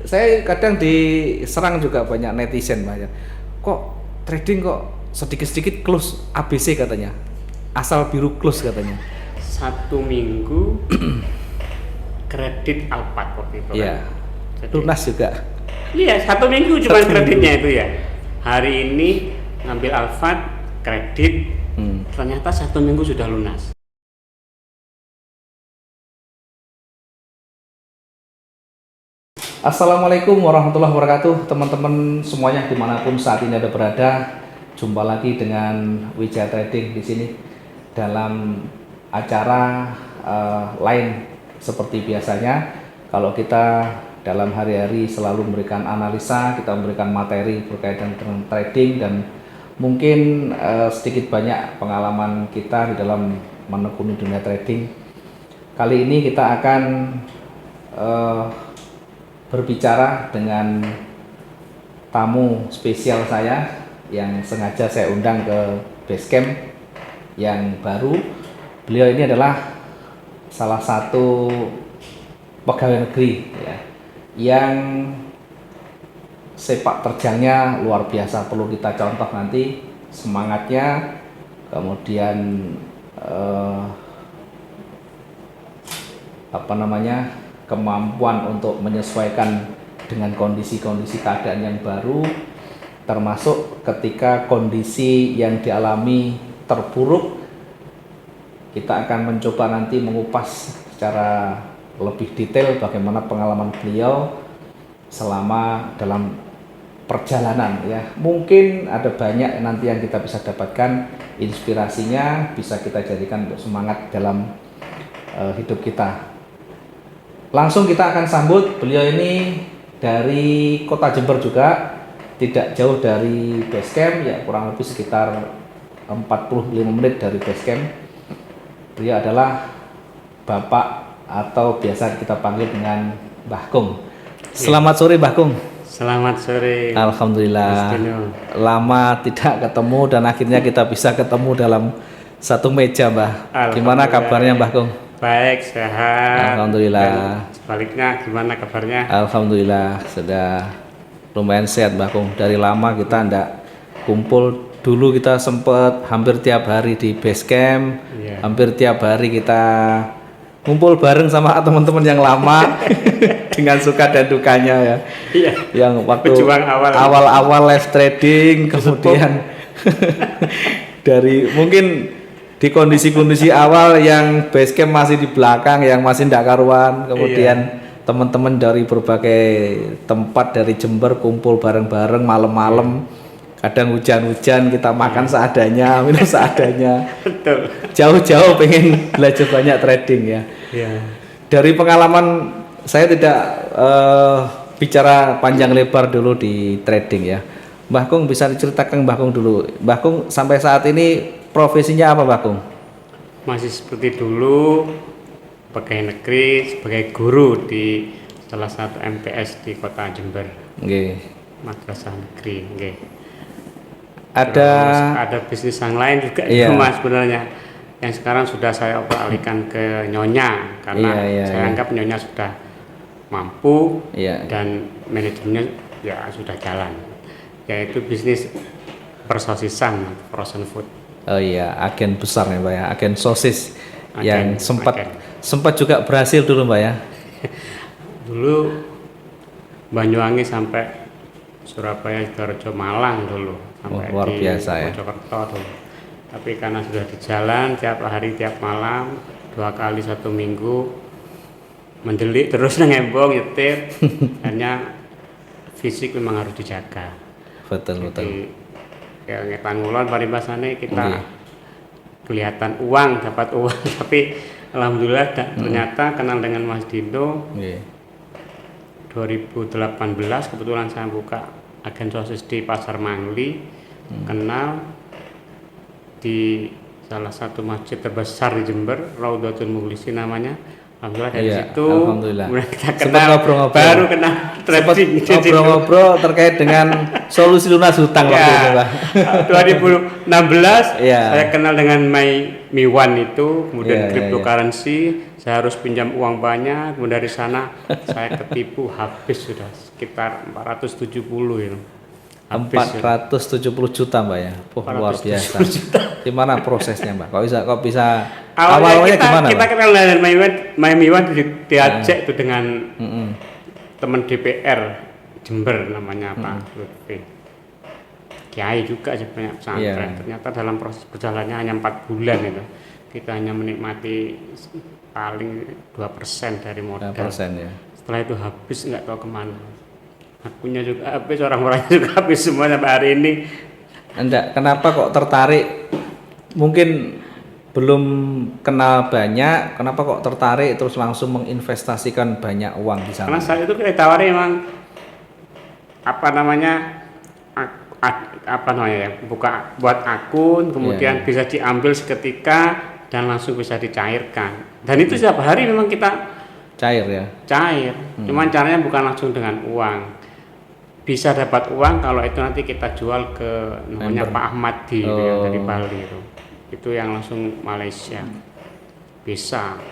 Saya kadang diserang juga banyak netizen banyak. Kok trading kok sedikit-sedikit close ABC katanya. Asal biru close katanya. Satu minggu kredit Alphard waktu itu Iya. kan. Jadi, Lunas juga. iya, satu minggu cuma Satu kreditnya minggu. itu ya. Hari ini ngambil Alphard kredit, ternyata satu minggu sudah lunas. Assalamualaikum warahmatullahi wabarakatuh, teman-teman semuanya dimanapun saat ini ada berada. Jumpa lagi dengan Wijaya Trading di sini dalam acara lain seperti biasanya. Kalau kita dalam hari-hari selalu memberikan analisa, kita memberikan materi berkaitan dengan trading dan mungkin sedikit banyak pengalaman kita di dalam menekuni dunia trading. Kali ini kita akan berbicara dengan tamu spesial saya yang sengaja saya undang ke Basecamp yang baru. Beliau ini adalah salah satu pegawai negeri ya, yang sepak terjangnya luar biasa, perlu kita contoh nanti semangatnya, kemudian kemampuan untuk menyesuaikan dengan kondisi-kondisi keadaan yang baru, termasuk ketika kondisi yang dialami terpuruk. Kita akan mencoba nanti mengupas secara lebih detail bagaimana pengalaman beliau selama dalam perjalanan ya. Mungkin ada banyak nanti yang kita bisa dapatkan inspirasinya, bisa kita jadikan untuk semangat dalam hidup kita. Langsung kita akan sambut beliau ini dari kota Jember juga, tidak jauh dari Basecamp ya, kurang lebih sekitar 45 menit dari Basecamp. Beliau adalah Bapak atau biasa kita panggil dengan Mbah Kung. Selamat sore Mbah Kung. Selamat sore. Alhamdulillah. Lama tidak ketemu dan akhirnya kita bisa ketemu dalam satu meja, Mbah. Gimana kabarnya Mbah Kung? Baik, sehat. Alhamdulillah. Dan sebaliknya gimana kabarnya? Alhamdulillah sudah lumayan sehat Mbah Kung. Dari lama kita ndak kumpul. Dulu kita sempat hampir tiap hari di Basecamp, hampir tiap hari kita kumpul bareng sama teman-teman yang lama dengan suka dan dukanya ya. Iya. Yang waktu awal-awal live trading, kemudian dari mungkin di kondisi-kondisi awal yang Basecamp masih di belakang, yang masih ndak karuan, kemudian teman-teman dari berbagai tempat dari Jember kumpul bareng-bareng malam-malam, kadang hujan-hujan kita makan seadanya, minum seadanya. Betul. Jauh-jauh pengen belajar banyak trading ya. Dari pengalaman saya tidak bicara panjang lebar dulu di trading ya. Mbah Kung bisa diceritakan Mbah Kung dulu. Mbah Kung sampai saat ini profesinya apa Mbah Kung? Masih seperti dulu, pegawai negeri sebagai guru di salah satu MTS di kota Jember. Madrasah negeri. Ada bisnis yang lain juga di rumah sebenarnya, yang sekarang sudah saya alihkan ke Nyonya karena saya anggap Nyonya sudah mampu dan manajemennya ya sudah jalan, yaitu bisnis persosisan, frozen food. Oh iya, agen besar ya Mbak ya, agen sosis yang sempat juga berhasil dulu Mbak ya. Dulu Banyuwangi sampai Surabaya, Sidoarjo, Malang dulu, sampai luar biasa di Mojokerto dulu. Tapi karena sudah di jalan tiap hari tiap malam 2 kali 1 minggu, mendelik terus ngembong nyetir, hanya fisik memang harus dijaga. Betul. Ya ngetan ngulon paribasane kita kelihatan uang, dapat uang tapi alhamdulillah ternyata kenal dengan Mas Dino. 2018 kebetulan saya buka agen sosis di Pasar Mangli, kenal di salah satu masjid terbesar di Jember, Raudhatul Mukhlishina namanya. Alhamdulillah dari situ alhamdulillah. kita kenal, baru kenal sempat ngobrol-ngobrol terkait dengan solusi lunas hutang waktu itu, Pak. 2016 saya kenal dengan MyMiwan itu, kemudian cryptocurrency, saya harus pinjam uang banyak, kemudian dari sana saya ketipu habis sudah sekitar 470 itu. 470 juta Mbak ya, luar biasa. Gimana prosesnya Mbak? Kok bisa awalnya gimana? Kita kenal dengan MyMiwan diajak itu dengan teman DPR Jember namanya Pak Lutfi. Kiai juga sebenarnya pesantren. Ternyata dalam proses berjalannya hanya 4 bulan itu. Kita hanya menikmati paling 2% dari modal. 2%, ya. Setelah itu habis nggak tahu kemana. Akunya juga habis, orang-orangnya juga habis semua sampai hari ini. Enggak, kenapa kok tertarik? Mungkin belum kenal banyak, kenapa kok tertarik terus langsung menginvestasikan banyak uang di sana? Karena saat itu kita tawari emang buka buat akun, kemudian bisa diambil seketika dan langsung bisa dicairkan. Dan itu setiap hari memang kita cair ya. Cair. Cuman caranya bukan langsung dengan uang. Bisa dapat uang kalau itu nanti kita jual ke namanya Pak Ahmadi yang dari Bali itu. Itu yang langsung Malaysia. Bisa.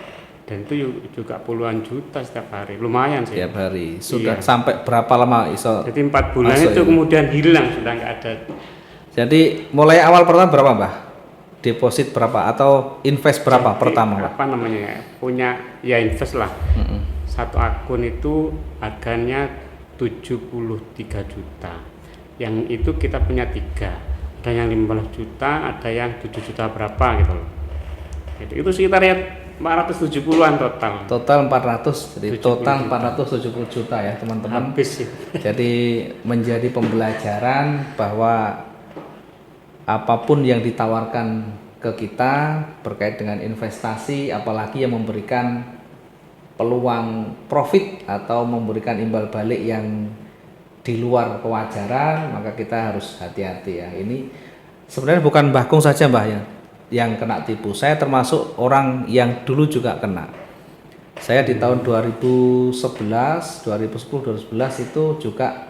Dan itu juga puluhan juta setiap hari. Lumayan sih. Setiap hari. Sudah sampai berapa lama iso? Jadi 4 bulan itu kemudian hilang, sudah nggak ada. Jadi mulai awal pertama berapa, Mbah? Deposit berapa atau invest berapa pertama, Mbah? Apa namanya ya? Punya ya invest lah. Satu akun itu harganya 73 juta. Yang itu kita punya 3. Ada yang 15 juta, ada yang 7 juta berapa gitu loh. Itu sekitar ya 470-an total. Total 400, jadi total 470 juta ya teman-teman. Habis sih. Jadi menjadi pembelajaran bahwa apapun yang ditawarkan ke kita berkait dengan investasi, apalagi yang memberikan peluang profit atau memberikan imbal balik yang di luar kewajaran, maka kita harus hati-hati ya. Ini sebenarnya bukan Mbah Kung saja Mbah ya yang kena tipu. Saya termasuk orang yang dulu juga kena. Saya di tahun 2010, 2011 itu juga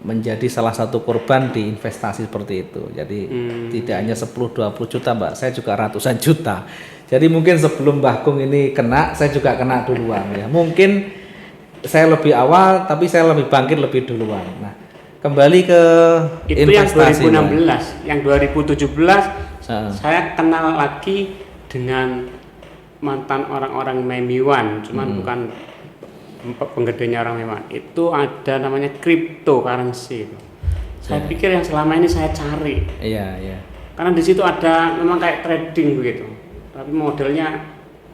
menjadi salah satu korban di investasi seperti itu. Jadi tidak hanya 10-20 juta Mbak, saya juga ratusan juta. Jadi mungkin sebelum Mbah Kung ini kena, saya juga kena duluan ya. Mungkin saya lebih awal, tapi saya lebih bangkit lebih duluan. Nah, kembali ke itu investasi. Yang 2016, yang 2017 saya kenal lagi dengan mantan orang-orang MyMiwan, cuman bukan penggedenya orang MyMiwan. Itu ada namanya cryptocurrency. Saya pikir yang selama ini saya cari. Iya. Karena di situ ada memang kayak trading begitu. Tapi modelnya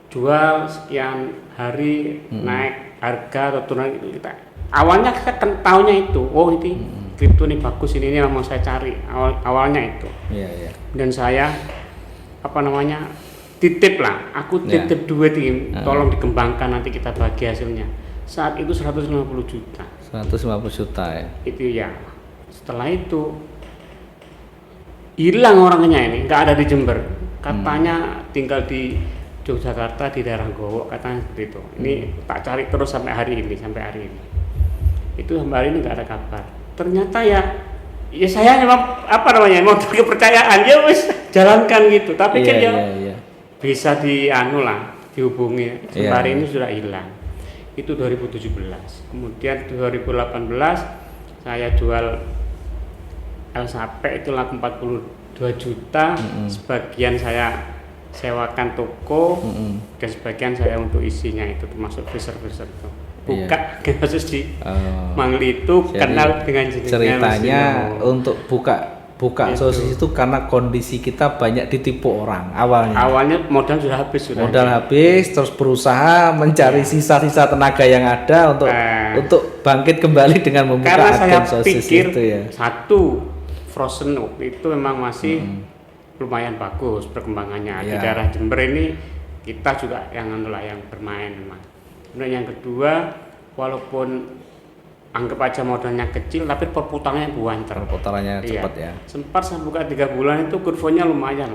jual sekian hari naik harga atau turun itu kita. Awalnya saya tahunya itu, ini kripto ini bagus, ini yang mau saya cari. Awalnya itu. Iya. Dan saya titip lah. Aku titip duit ini, tolong dikembangkan nanti kita bagi hasilnya. Saat itu 150 juta. 150 juta ya. Itu ya. Setelah itu hilang orangnya ini, nggak ada di Jember. Katanya tinggal di Yogyakarta di daerah Gowo, katanya seperti itu. Ini tak cari terus sampai hari ini. Itu sampai hari ini nggak ada kabar. Ternyata ya saya memang mau kepercayaan ya wis jalankan gitu. Tapi bisa dihubungi. Sampai hari ini sudah hilang. Itu 2017. Kemudian 2018 saya jual Sape itu laku 42 juta. Sebagian saya sewakan toko dan sebagian saya untuk isinya itu termasuk freezer itu buka kasus di Mangli itu. Jadi, kenal dengan ceritanya untuk buka sosis itu karena kondisi kita banyak ditipu orang awalnya modal sudah habis terus berusaha mencari sisa-sisa tenaga yang ada untuk bangkit kembali dengan membuka agen sosis itu ya. Satu frozen itu memang masih lumayan bagus perkembangannya di daerah Jember ini. Kita juga yang bermain memang. Kemudian yang kedua, walaupun anggap aja modalnya kecil tapi perputarannya cepat ya. Sempat saya buka 3 bulan itu kurvanya lumayan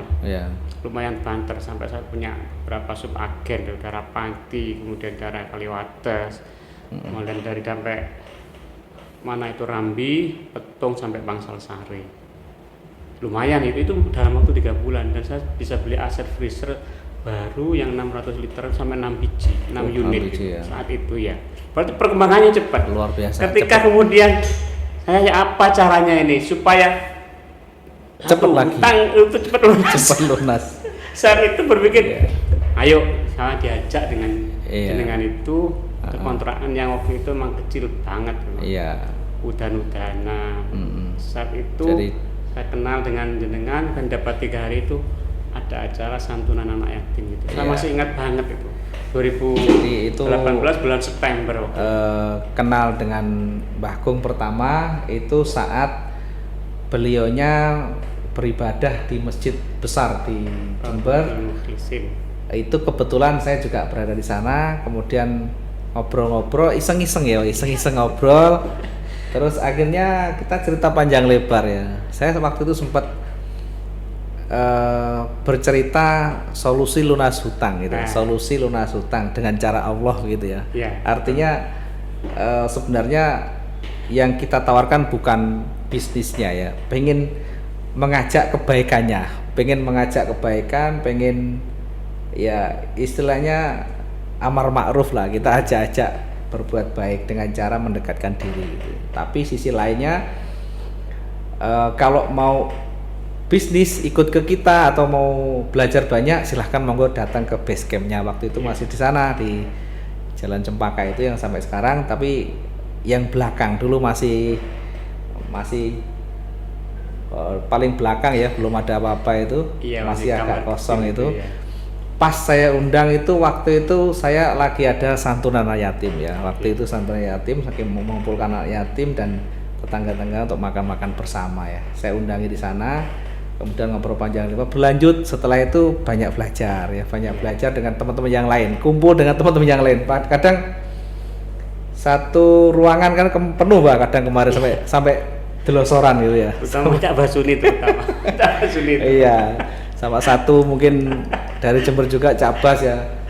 lumayan banter, sampai saya punya beberapa sub agen dari daerah Pati, kemudian daerah Kaliwates, kemudian dari sampai mana itu Rambi, Petung sampai Bangsal Sari. Lumayan itu dalam waktu 3 bulan, dan saya bisa beli aset freezer baru yang 600 liter sampai 6 biji, 6 unit biji, gitu, ya. saat itu ya. Berarti perkembangannya cepat. Luar biasa. Ketika cepat. kemudian saya apa caranya ini supaya cepat lagi. Utang itu cepat lunas. Cepat lunas. Saat itu berpikir, ayo saya diajak dengan itu ke kontrakan yang waktu itu memang kecil banget. Iya. Udan-udanan. Saat itu Jadi, saya kenal dengan jenengan dan dapat 3 hari itu ada acara santunan anak yatim gitu. Saya masih ingat banget itu. 2018 bulan September waktu kenal dengan Mbah Gung pertama itu saat beliaunya beribadah di masjid besar di Jember. Itu kebetulan saya juga berada di sana, kemudian ngobrol-ngobrol, iseng-iseng ngobrol. Terus akhirnya kita cerita panjang lebar ya. Saya waktu itu sempat bercerita solusi lunas hutang gitu, solusi lunas hutang dengan cara Allah gitu ya. Artinya sebenarnya yang kita tawarkan bukan bisnisnya ya, pengen mengajak kebaikannya, pengen ya istilahnya amar ma'ruf lah, kita ajak berbuat baik dengan cara mendekatkan diri gitu. Tapi sisi lainnya kalau mau bisnis ikut ke kita atau mau belajar banyak, silahkan monggo datang ke base campnya. Waktu itu masih di sana di Jalan Cempaka itu yang sampai sekarang, tapi yang belakang dulu masih paling belakang ya, belum ada apa-apa itu, masih agak kosong itu. Pas saya undang itu waktu itu saya lagi ada santunan anak yatim ya. Waktu itu santunan yatim, saking mengumpulkan anak yatim dan tetangga-tetangga untuk makan-makan bersama ya. Saya undangi di sana. Kemudian ngobrol panjang lebar, berlanjut setelah itu banyak belajar dengan teman-teman yang lain, kumpul dengan teman-teman yang lain. Kadang satu ruangan kan penuh Pak, kadang kemarin sampai delosoran gitu ya. Sama Cak Basuni itu. Iya, sama satu mungkin dari Jember juga Cak Bas ya.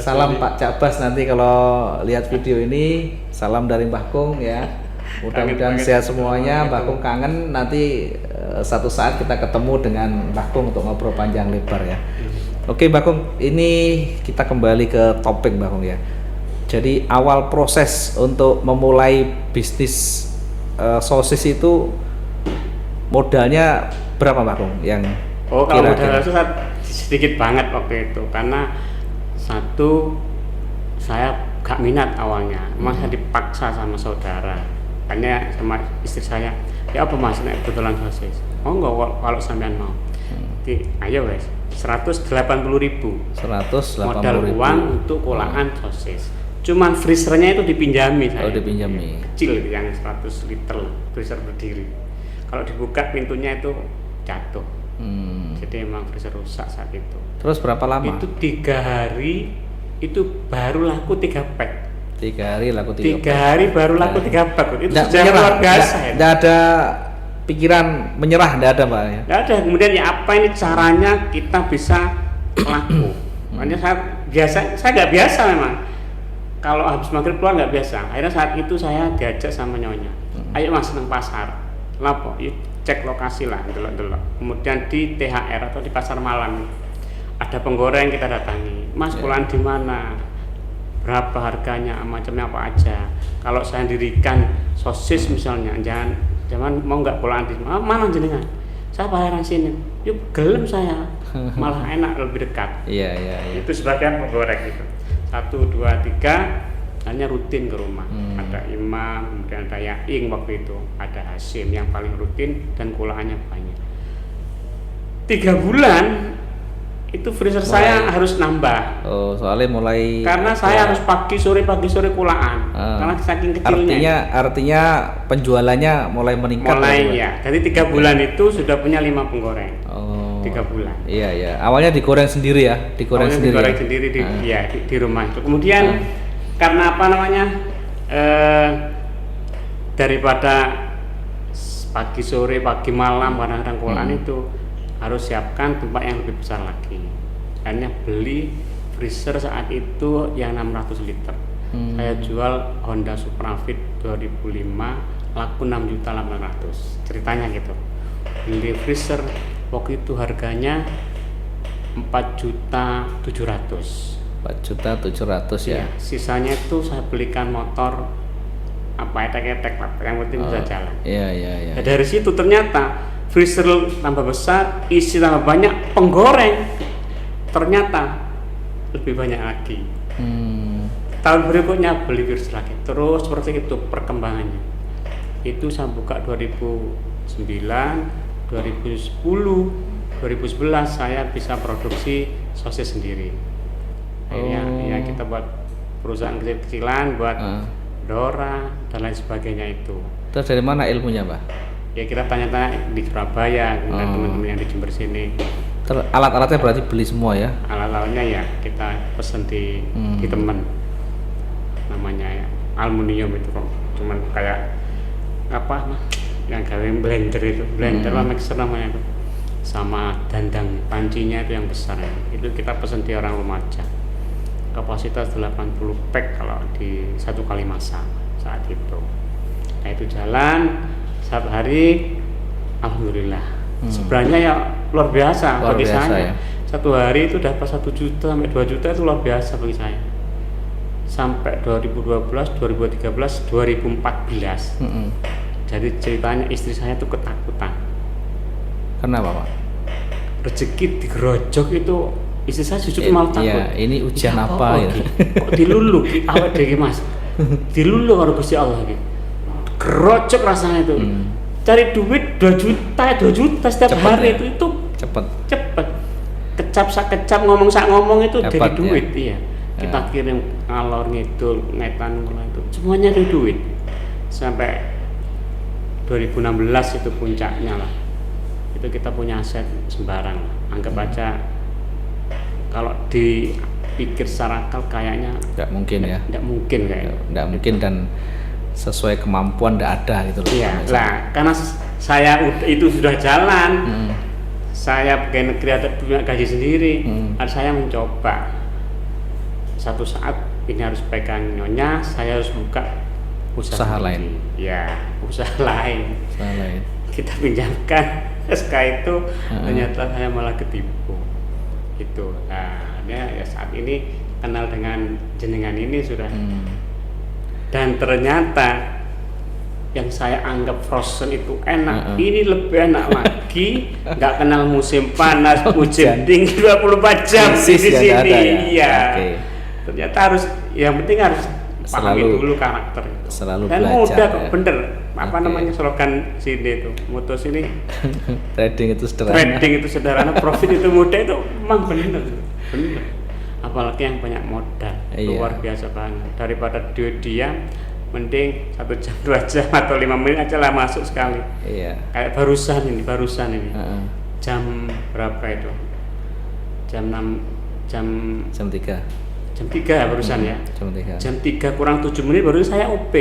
Salam Pak Cak Bas, nanti kalau lihat video ini salam dari Mbah Gung ya. Mudah-mudahan sehat semuanya. Mbah Gung kangen, nanti satu saat kita ketemu dengan Mbah Gung untuk ngobrol panjang lebar ya. Oke Mbah Gung, ini kita kembali ke topik Mbah Gung ya. Jadi awal proses untuk memulai bisnis sosis itu modalnya berapa Mbah Gung? Yang kalau modal itu sedikit banget waktu itu, karena satu saya gak minat awalnya, masa dipaksa sama saudara. Tanya sama istri saya, ya apa mas, nek kebetulan sosis? Oh enggak, kalau sampean mau. Ayo wes, 180.000 modal uang untuk kolaan sosis. Cuman freezernya itu dipinjami saya. Dipinjami. Kecil yang 100 liter freezer berdiri. Kalau dibuka pintunya itu jatuh. Jadi emang freezer rusak saat itu. Terus berapa lama? Itu 3 hari itu baru laku 3 pack. 3 hari laku 3 baru laku 3 pack. Itu sudah luar biasa ya. Tidak ada pikiran menyerah, tidak ada Pak ya? Tidak ada. Kemudian ya apa ini caranya kita bisa laku. Makanya saya nggak biasa memang. Kalau habis maghrib keluar nggak biasa. Akhirnya saat itu saya diajak sama nyonya. Ayo mas nang pasar. Lapo, yuk cek lokasi lah, delok-delok. Kemudian di THR atau di pasar malam ada penggoreng, kita datangi. Mas pulang di mana? Berapa harganya, macamnya apa aja. Kalau saya dirikan sosis misalnya, jangan mau nggak pulang di mana jenengan? Saya bayaran sini. Yuk gelem saya, malah enak, lebih dekat. Iya. Itu sebagian penggoreng itu. 1, 2, 3 hanya rutin ke rumah. Ada Imam, kemudian ada Yaing waktu itu, ada Hasim yang paling rutin dan kulaannya banyak. 3 bulan itu freezer saya harus nambah. Soalnya mulai karena saya harus pagi sore kulaan. Karena saking kecilnya. Artinya penjualannya mulai meningkat. Ya. Jadi 3 bulan itu sudah punya 5 penggoreng. 3 bulan. Iya. Awalnya digoreng sendiri ya, digoreng sendiri di rumah itu. Kemudian karena apa namanya? Daripada pagi sore, pagi malam kadang-kadang kulaan itu harus siapkan tempat yang lebih besar lagi. Hanya beli freezer saat itu yang 600 liter. Saya jual Honda Supravit 2005 laku 6.800.000. Ceritanya gitu. Beli freezer waktu itu harganya 4.700.000. 4.700.000 ya. Sisanya itu saya belikan motor apa etek-etek yang penting bisa jalan. Iya. Nah, dari situ ternyata freezer tambah besar, isi tambah banyak, penggoreng ternyata lebih banyak lagi. Tahun berikutnya beli freezer lagi, terus seperti itu perkembangannya. Itu saya buka 2009, 2010, 2011 saya bisa produksi sosis sendiri. Akhirnya ya kita buat perusahaan kecil-kecilan, buat Dora dan lain sebagainya itu. Terus dari mana ilmunya, Pak? Ya kita tanya-tanya di Surabaya, dan teman-teman yang di Jember sini. Alat-alatnya berarti beli semua ya? Alat-alatnya ya kita pesen di teman, namanya ya aluminium itu kok, cuman kayak apa yang kalian blender itu, blender mixer namanya itu, sama dandang pancinya itu yang besar ya. Itu kita pesen di orang Lumajang. Kapasitas 80 pack kalau di 1 kali masak saat itu. Nah itu jalan setiap hari, alhamdulillah. Sebenarnya ya luar biasa bagi saya. Ya? Satu hari itu dapat 1 juta sampai 2 juta itu luar biasa bagi saya. Sampai 2012, 2013, 2014. Jadi ceritanya istri saya itu ketakutan. Kenapa, Pak? Rezeki digerojok itu istri saya justru malah takut. Iya, ini ujian apa ya? Kok dilulu awet dhewe Mas. Dilulu karo Gusti Allah iki. Gerojok rasanya itu. Cari duit 2 juta setiap cepet hari ya? itu cepet. Kecap sak kecap, ngomong sak ngomong itu dari duit ya? Iya. Kita kirim ngalor ngidul, ngetan mulai itu. Semuanya dari duit. Sampai 2016 itu puncaknya lah. Itu kita punya aset sembarang. Anggap aja kalau dipikir secara akal kayaknya nggak mungkin ya. Nggak mungkin kayaknya. Nggak mungkin dan sesuai kemampuan nggak ada gitu loh. Iya, lah karena saya itu sudah jalan. Saya pegawai negeri ada punya gaji sendiri. Saya mencoba. Satu saat ini harus pegang nyonya, saya harus buka usaha lain. Ya, usaha lain. Kita pinjamkan SK itu, ternyata saya malah ketipu. Itu. Nah, ya saat ini kenal dengan jenengan ini sudah. Dan ternyata yang saya anggap frozen itu enak, ini lebih enak lagi. Nggak kenal musim panas, hujan tinggi 24 jam di sini. Iya. Ternyata harus, yang penting harus pahami dulu karakter itu. Selalu dan belajar, mudah kok, ya? Bener. Apa namanya slogan sini itu, moto sini. Trading itu sederhana. Trading itu sederhana, profit itu mudah, itu memang bener. Apalagi yang banyak modal, luar biasa banget. Daripada diam, mending 1 jam, 2 jam atau 5 menit aja lah masuk sekali. Iya. Kayak barusan ini. Jam berapa itu? Jam 3. Jam 3 barusan ya. Jam 3 kurang 7 menit baru saya OP.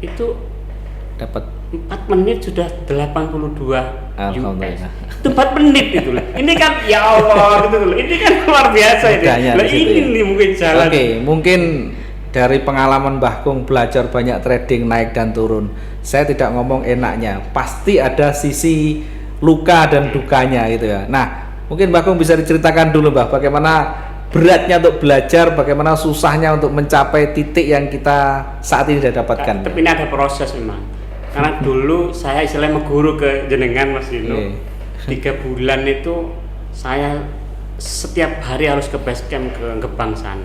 Itu dapat 4 menit sudah 82 US. Itu 4 menit itu lah. Ini kan ya Allah gitu loh. Ini kan luar biasa ini. Lah ini nih mungkin jalan. Mungkin dari pengalaman Mbah Kung belajar banyak trading naik dan turun. Saya tidak ngomong enaknya, pasti ada sisi luka dan dukanya gitu ya. Nah, mungkin Mbah Kung bisa diceritakan dulu Mbah, bagaimana beratnya untuk belajar, bagaimana susahnya untuk mencapai titik yang kita saat ini sudah dapatkan. Tapi ini ada proses memang. Karena dulu saya istilahnya mengguru ke jenengan Mas Dino. 3 bulan itu saya setiap hari harus ke base camp ke Gebang sana.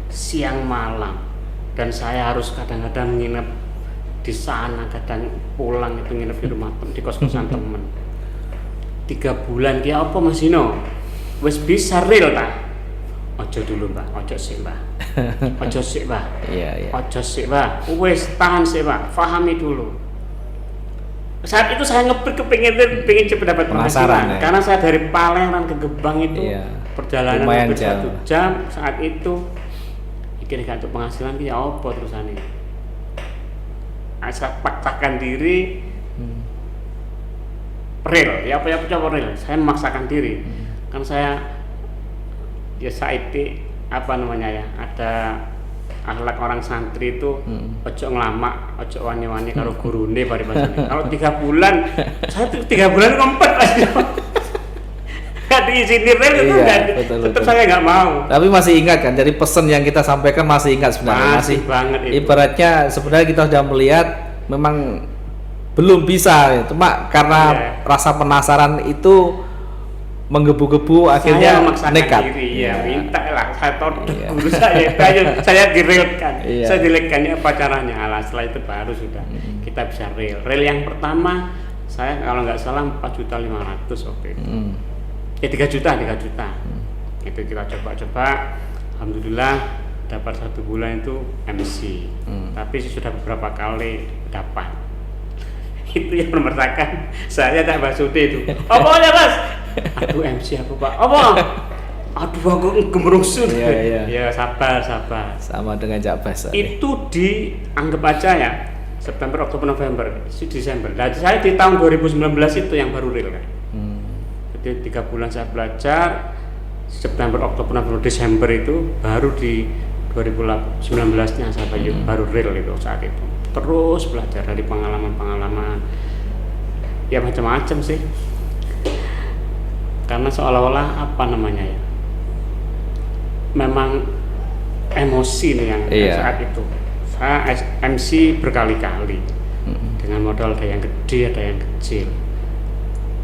Siang malam. Dan saya harus kadang-kadang nginep di sana, kadang pulang itu nginep di rumah di kos-kosan temen. 3 bulan ki apa Mas Dino? Wis bisa real ta? Ojo dulu Mbak, ojo sik Mbak. Ojo sik Mbak. Iya. Ojo sik Mbak. Wis tahan sik Mbak, pahami dulu. Saat itu saya kepingin cepat dapat penghasilan, karena saya dari Palembang ke Gebang itu perjalanan hampir 1 jam. Saat itu mikir untuk penghasilan ya apa terusane. Saya paksakan diri real, ya apa coba real. Saya memaksakan diri. Kan saya ya saat itu apa namanya ya, ada akhlak orang santri itu ojo ngelamak, ojo wani-wani karo gurune pari-pari. Kalau 3 bulan, saya 3 bulan ngempet aja. Diizini rel itu tetap saya nggak mau. Tapi masih ingat kan, jadi pesan yang kita sampaikan masih ingat sebenarnya. Masih banget itu. Ibaratnya sebenarnya kita sudah melihat memang belum bisa, cuma karena rasa penasaran itu menggebu-gebu akhirnya nekat. Minta lah, saya todok guru saya direlkan, saya dilekkannya apa caranya. Setelah itu baru sudah kita bisa rel. Rel yang pertama saya kalau nggak salah 4.500.000 waktu itu. 3 juta. Itu kita coba, alhamdulillah dapat 1 bulan itu MC. Tapi sudah beberapa kali dapat. Itu yang memertakan saya tak basuti itu. Apa ya Mas? Aduh MC aku Pak. Apa? Aduh aku gemerusut. Ya sabar. Sama dengan Cak Bas. Itu dianggap aja ya September, Oktober, November, Desember. Dan saya di tahun 2019 itu yang baru real kan. Jadi 3 bulan saya belajar, September, Oktober, November, Desember itu baru di 2019-nya saya baru real itu saat itu. Terus belajar dari pengalaman-pengalaman ya macam-macam sih. Karena seolah-olah apa namanya ya, memang emosi nih yang saat itu. Saya MC berkali-kali dengan modal ada yang gede, ada yang kecil.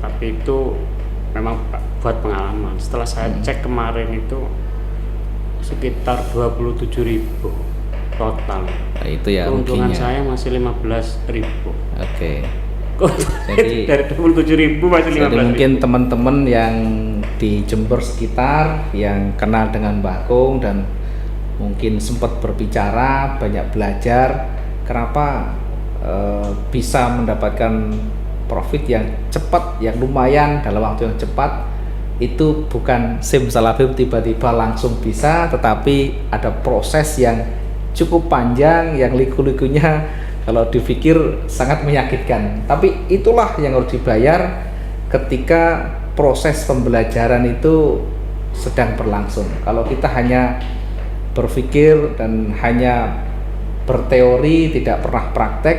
Tapi itu memang buat pengalaman. Setelah saya cek kemarin itu sekitar 27.000 total. Nah, itu ya keuntungan ruginya. saya masih 15.000. Oke. Jadi dari 27.000 masih 15.000. Jadi mungkin teman-teman yang di Jember sekitar yang kenal dengan Mbah Kung dan mungkin sempat berbicara, banyak belajar, kenapa bisa mendapatkan profit yang cepat, yang lumayan dalam waktu yang cepat. Itu bukan simsalabim tiba-tiba langsung bisa, tetapi ada proses yang cukup panjang, yang liku-likunya kalau dipikir sangat menyakitkan. Tapi itulah yang harus dibayar ketika proses pembelajaran itu sedang berlangsung. Kalau kita hanya berpikir dan hanya berteori, tidak pernah praktek,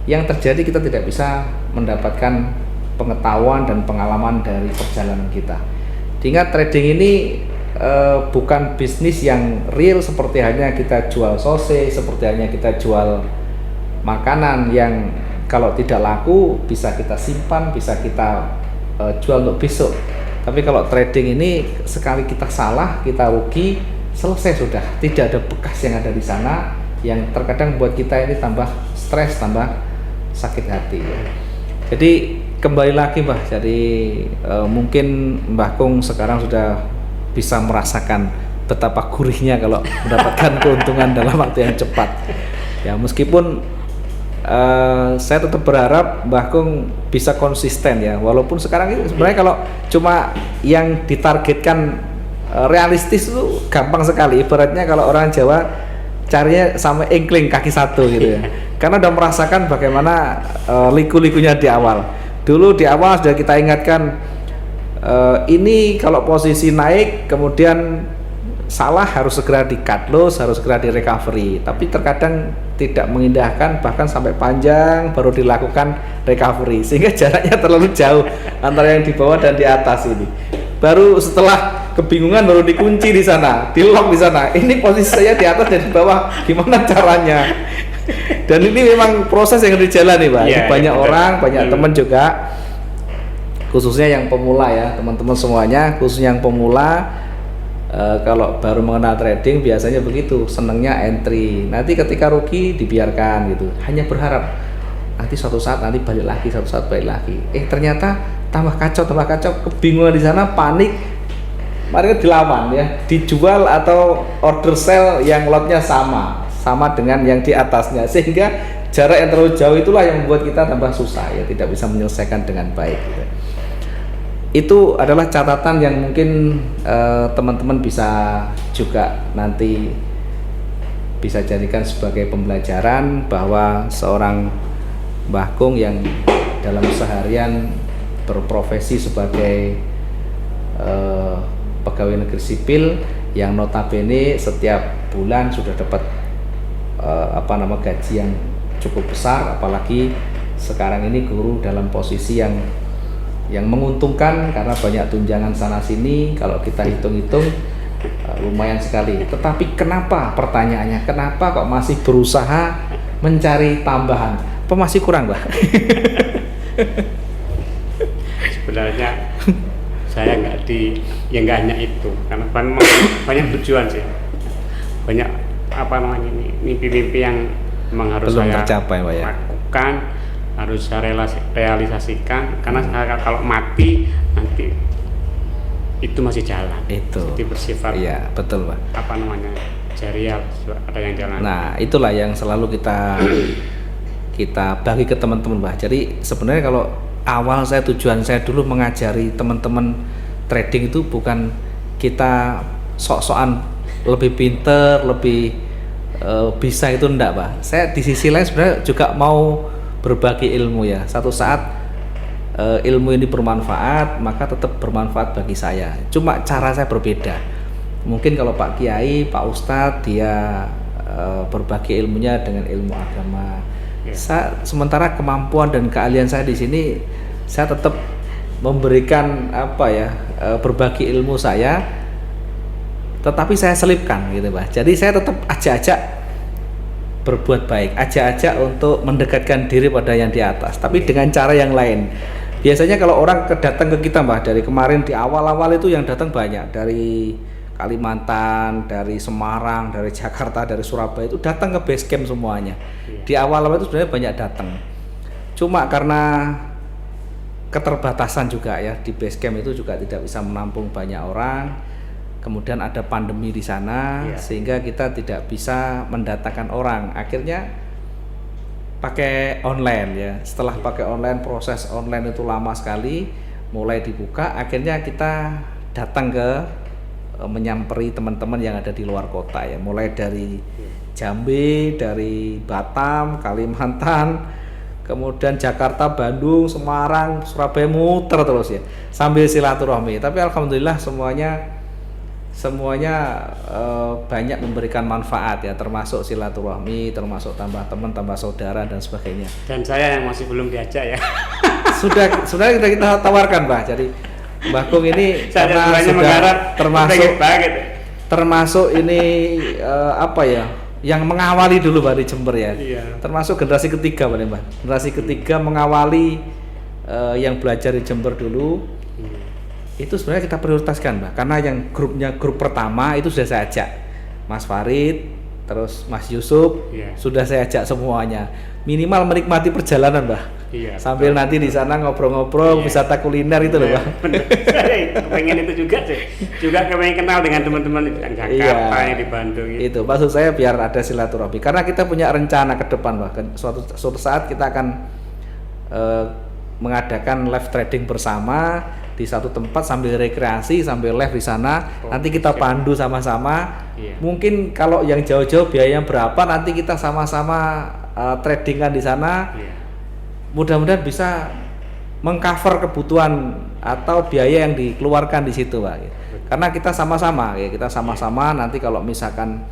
yang terjadi kita tidak bisa mendapatkan pengetahuan dan pengalaman dari perjalanan kita. Ingat, trading ini bukan bisnis yang real seperti hanya kita jual sose, seperti hanya kita jual makanan yang kalau tidak laku bisa kita simpan, bisa kita jual untuk besok. Tapi kalau trading ini sekali kita salah, kita rugi, selesai sudah. Tidak ada bekas yang ada di sana yang terkadang buat kita ini tambah stres, tambah sakit hati. Jadi kembali lagi Mbah, jadi mungkin Mbah Kung sekarang sudah bisa merasakan betapa gurihnya kalau mendapatkan keuntungan dalam waktu yang cepat. Ya meskipun saya tetap berharap Mbah Kung bisa konsisten ya, walaupun sekarang ini sebenarnya kalau cuma yang ditargetkan realistis itu gampang sekali. Ibaratnya kalau orang Jawa carinya sama engkling kaki satu gitu ya. Karena udah merasakan bagaimana liku-likunya di awal. Dulu di awal sudah kita ingatkan ini kalau posisi naik kemudian salah harus segera di cut loss, harus segera di recovery. Tapi terkadang tidak mengindahkan, bahkan sampai panjang baru dilakukan recovery, sehingga jaraknya terlalu jauh antara yang di bawah dan di atas ini. Baru setelah kebingungan baru dikunci di sana, di lock di sana. Ini posisi saya di atas dan di bawah, gimana caranya? Dan ini memang proses yang dijalani Pak. Banyak orang, banyak teman juga, khususnya yang pemula ya, teman-teman semuanya, khususnya yang pemula. Kalau baru mengenal trading biasanya begitu, senengnya entry, nanti ketika rugi dibiarkan gitu, hanya berharap nanti suatu saat nanti balik lagi, suatu saat balik lagi. Ternyata tambah kacau, kebingungan di sana, panik, mari dilawan ya, dijual atau order sell yang lotnya sama dengan yang di atasnya, sehingga jarak yang terlalu jauh itulah yang membuat kita tambah susah ya, tidak bisa menyelesaikan dengan baik gitu. Itu adalah catatan yang mungkin teman-teman bisa juga nanti bisa jadikan sebagai pembelajaran bahwa seorang Mbah Kung yang dalam seharian berprofesi sebagai pegawai negeri sipil yang notabene setiap bulan sudah dapat gaji yang cukup besar, apalagi sekarang ini guru dalam posisi yang menguntungkan karena banyak tunjangan sana sini. Kalau kita hitung-hitung lumayan sekali. Tetapi kenapa, pertanyaannya, kenapa kok masih berusaha mencari tambahan? Apa masih kurang, Mbak? Sebenarnya saya nggak hanya itu, karena banyak tujuan sih, banyak mimpi-mimpi yang memang harus belum saya tercapai, Mbak, ya? lakukan, harus saya realisasikan, karena saya kalau mati nanti itu masih jalan, itu jadi bersifat betul, Pak, jariah, ada yang jalan. Nah, itulah yang selalu kita bagi ke teman-teman, Mbak. Jadi sebenarnya kalau awal tujuan saya dulu mengajari teman-teman trading itu bukan kita sok-sokan lebih pinter, lebih bisa, itu enggak, Pak. Saya di sisi lain sebenarnya juga mau berbagi ilmu ya. Satu saat ilmu ini bermanfaat, maka tetap bermanfaat bagi saya. Cuma cara saya berbeda. Mungkin kalau Pak Kiai, Pak Ustadz, dia berbagi ilmunya dengan ilmu agama. Sementara kemampuan dan keahlian saya di sini, saya tetap memberikan berbagi ilmu saya, tetapi saya selipkan gitu, Pak. Jadi saya tetap ajak-ajak berbuat baik, ajak-ajak untuk mendekatkan diri pada yang di atas, tapi dengan cara yang lain. Biasanya kalau orang datang ke kita, Mbak, dari kemarin di awal-awal itu yang datang banyak dari Kalimantan, dari Semarang, dari Jakarta, dari Surabaya, itu datang ke base camp semuanya. Di awal-awal itu sebenarnya banyak datang. Cuma karena keterbatasan juga ya, di base camp itu juga tidak bisa menampung banyak orang. Kemudian ada pandemi di sana, sehingga kita tidak bisa mendatangkan orang. Akhirnya pakai online ya. Setelah pakai online, proses online itu lama sekali, mulai dibuka. Akhirnya kita datang ke menyamperi teman-teman yang ada di luar kota ya, mulai dari Jambi, dari Batam, Kalimantan, kemudian Jakarta, Bandung, Semarang, Surabaya, muter terus ya, sambil silaturahmi. Tapi alhamdulillah semuanya banyak memberikan manfaat ya, termasuk silaturahmi, termasuk tambah teman, tambah saudara dan sebagainya. Dan saya yang masih belum diajak ya. sudah kita tawarkan, Mbak. Jadi Mbak Kung ini karena sudah termasuk ini yang mengawali dulu, Mbak, di Jember ya. Termasuk generasi ketiga, Mbak. Generasi ketiga mengawali yang belajar di Jember dulu. Itu sebenarnya kita prioritaskan, Mbak, karena yang grup pertama itu sudah saya ajak Mas Farid, terus Mas Yusuf, sudah saya ajak semuanya, minimal menikmati perjalanan, Mbak. Sambil nanti di sana ngobrol-ngobrol, wisata kuliner itu loh, Mbak. Saya pengen itu juga sih, juga pengen kenal dengan teman-teman di Jakarta, yang di Bandung itu maksud saya, biar ada silaturahmi, karena kita punya rencana ke depan, Mbak. Suatu saat kita akan mengadakan live trading bersama di satu tempat sambil rekreasi, sambil live di sana. Nanti kita pandu sama-sama. Mungkin kalau yang jauh-jauh biayanya berapa, nanti kita sama-sama tradingkan di sana. Mudah-mudahan bisa mengcover kebutuhan atau biaya yang dikeluarkan di situ, Pak. Karena kita sama-sama nanti kalau misalkan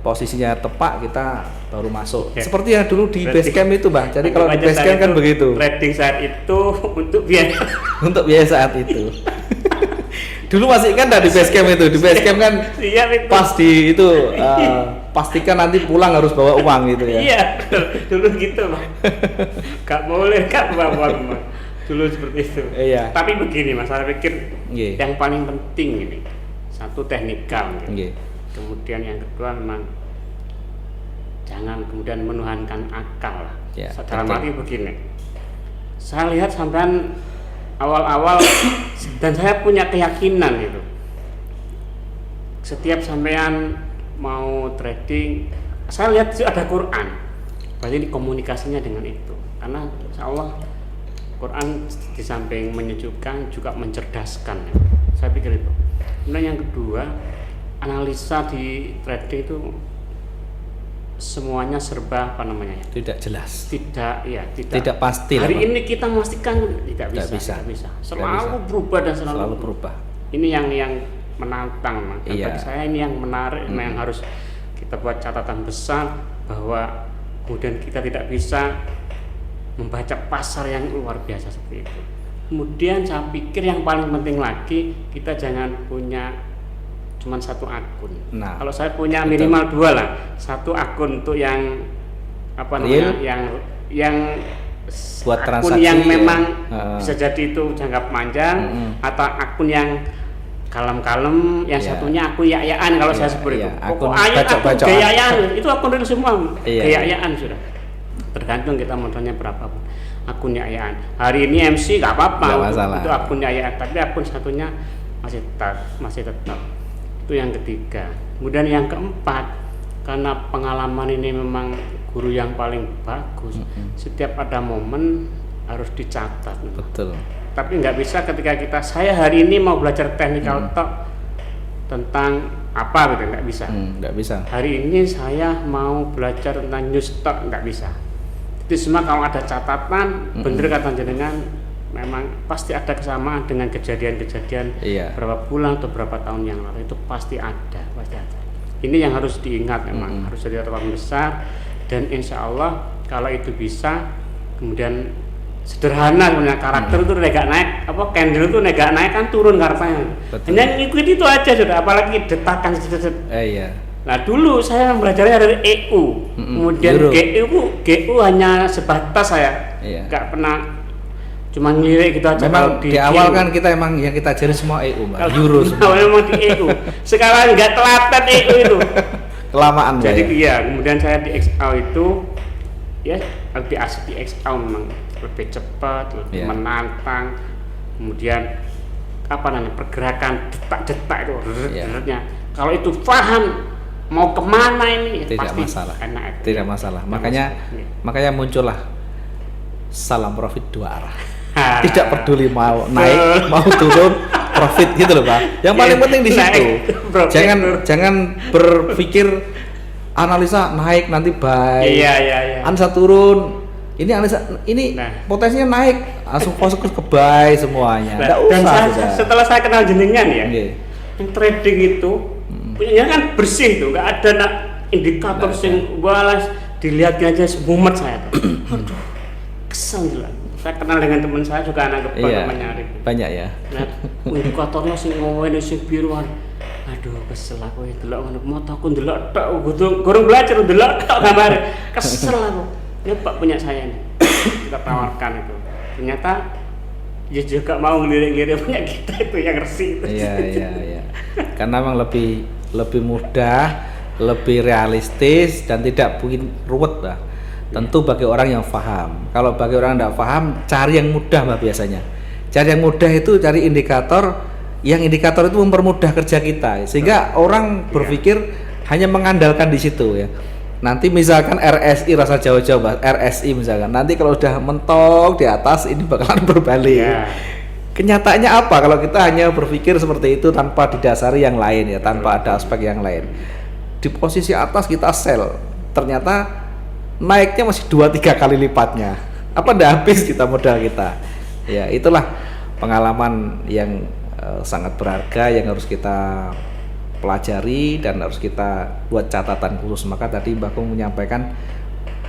posisinya tepat, kita baru masuk. Seperti yang dulu di base camp itu, Bang. Jadi kalau di base camp kan begitu. Trading saat itu untuk biaya untuk biaya saat itu. Dulu masih kan di base camp itu. Di base camp kan pas di itu pastikan nanti pulang harus bawa uang gitu ya. Iya, dulu gitu, Bang. Gak boleh bawa uang, Bang. Dulu seperti itu. Iya. Tapi begini, Mas, saya pikir yang paling penting ini satu teknikal gitu. Kemudian yang kedua memang jangan kemudian menuhankan akal lah. Dalam arti begini, saya lihat sampean awal-awal dan saya punya keyakinan itu, setiap sampean mau trading, saya lihat ada Quran, berarti ini komunikasinya dengan itu, karena insya Allah Quran di samping menyejukkan juga mencerdaskan ya. Saya pikir itu. Kemudian yang kedua, analisa di trading itu semuanya serba tidak jelas, tidak pasti. Hari ini kita memastikan tidak bisa. Selalu berubah dan selalu berubah. Ini yang menantang. Bagi saya ini yang menarik, yang harus kita buat catatan besar, bahwa kemudian kita tidak bisa membaca pasar yang luar biasa seperti itu. Kemudian saya pikir yang paling penting lagi, kita jangan punya cuma satu akun. Nah, kalau saya punya minimal 2 lah, satu akun untuk yang apa namanya, yang buat akun yang memang bisa jadi itu jangka panjang, atau akun yang kalem-kalem, yang satunya akun ya-yaan kalau saya seperti itu. Pokoknya akun gaya-yaan, itu akun real semua, gaya-yaan sudah. Tergantung kita modalnya berapa pun. Akun ya-yaan. Hari ini MC nggak apa-apa, itu akun ya-yaan, tapi akun satunya masih tetap. Itu yang ketiga. Kemudian yang keempat, karena pengalaman ini memang guru yang paling bagus. Setiap ada momen harus dicatat. Betul. Tapi nggak bisa ketika saya hari ini mau belajar technical talk tentang apa gitu, nggak bisa. Nggak bisa. Hari ini saya mau belajar tentang news talk, nggak bisa. Itu semua kalau ada catatan, bener kata jenengan, memang pasti ada kesamaan dengan kejadian-kejadian berapa bulan atau berapa tahun yang lalu, itu pasti ada. Ini yang harus diingat, memang harus jadi catatan besar. Dan insya Allah kalau itu bisa, kemudian sederhana punya karakter itu nggak naik, candle itu nggak naik kan turun karakternya. Hanya ngikuti itu aja sudah, apalagi detakan. Nah dulu saya belajarnya dari EU, kemudian GU hanya sebatas saya, nggak pernah cuma ngelirik gitu aja. Memang di awal kan kita emang yang kita ajarin semua EU, Mbak. Euro semua. Memang di EU. Sekarang nggak telaten EU itu. Kelamaan. Jadi kemudian saya di XL itu lebih asik di XL, memang lebih cepat, lebih menantang. Kemudian pergerakan detak-detak itu, derutnya. Kalau itu paham mau kemana ini, tidak pasti masalah. Enak itu. Tidak masalah. Makanya muncullah salam profit 2 arah. Tidak peduli mau naik mau turun, profit gitu loh Pak. Yang paling penting di situ. Jangan berpikir analisa naik nanti buy. Analisa turun. Ini potensinya naik, langsung fokus ke buy semuanya. Enggak usah. Setelah saya kenal jenengan yang trading itu punya kan bersih tuh, enggak ada indikator sing balas dilihatnya aja semumet saya tuh. Aduh, kesel lah. Saya kenal dengan teman saya juga anak kebal namanya Arif. Banyak ya. Nah, indikatornya sing ngene sing biruan. Aduh, kesel aku delok ngono motoku ndelok tok, gorong belajar ndelok tok gambar. Kesel aku. Ini Pak punya saya nih. Kita tawarkan itu. Ternyata dia juga mau ngelirik-lirik punya kita itu yang resik itu. Iya. Karena memang lebih mudah, lebih realistis dan tidak bikin ruwet lah. Tentu bagi orang yang paham. Kalau bagi orang yang tidak paham, cari yang mudah Mbak biasanya. Cari yang mudah itu cari indikator, yang indikator itu mempermudah kerja kita, sehingga orang berpikir hanya mengandalkan di situ ya. Nanti misalkan RSI rasa jauh-jauh Mbak, RSI misalkan. Nanti kalau udah mentok di atas ini bakalan berbalik. Kenyataannya apa kalau kita hanya berpikir seperti itu tanpa didasari yang lain ya, tanpa ada aspek yang lain. Di posisi atas kita sell, ternyata naiknya masih 2-3 kali lipatnya. Apa ndak habis kita modal kita? Ya, itulah pengalaman yang sangat berharga yang harus kita pelajari dan harus kita buat catatan khusus. Maka tadi Mbak Kung menyampaikan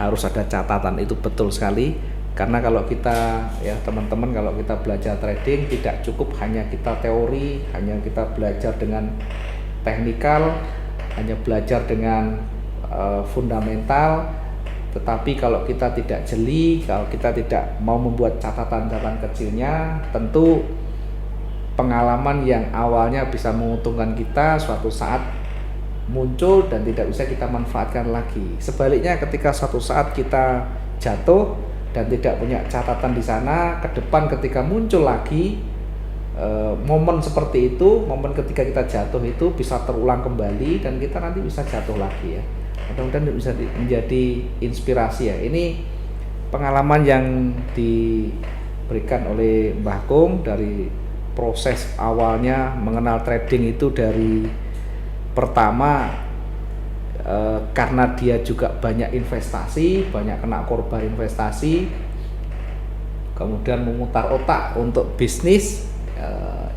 harus ada catatan, itu betul sekali. Karena kalau kita teman-teman, kalau kita belajar trading tidak cukup hanya kita teori, hanya kita belajar dengan teknikal, hanya belajar dengan fundamental. Tetapi kalau kita tidak jeli, kalau kita tidak mau membuat catatan-catatan kecilnya, tentu pengalaman yang awalnya bisa menguntungkan kita suatu saat muncul dan tidak bisa kita manfaatkan lagi. Sebaliknya ketika suatu saat kita jatuh dan tidak punya catatan di sana, ke depan ketika muncul lagi momen seperti itu, momen ketika kita jatuh itu bisa terulang kembali dan kita nanti bisa jatuh lagi ya. Mudah-mudahan bisa menjadi inspirasi ya. Ini pengalaman yang diberikan oleh Mbah Kung dari proses awalnya mengenal trading itu, dari pertama karena dia juga banyak investasi, banyak kena korban investasi, kemudian memutar otak untuk bisnis.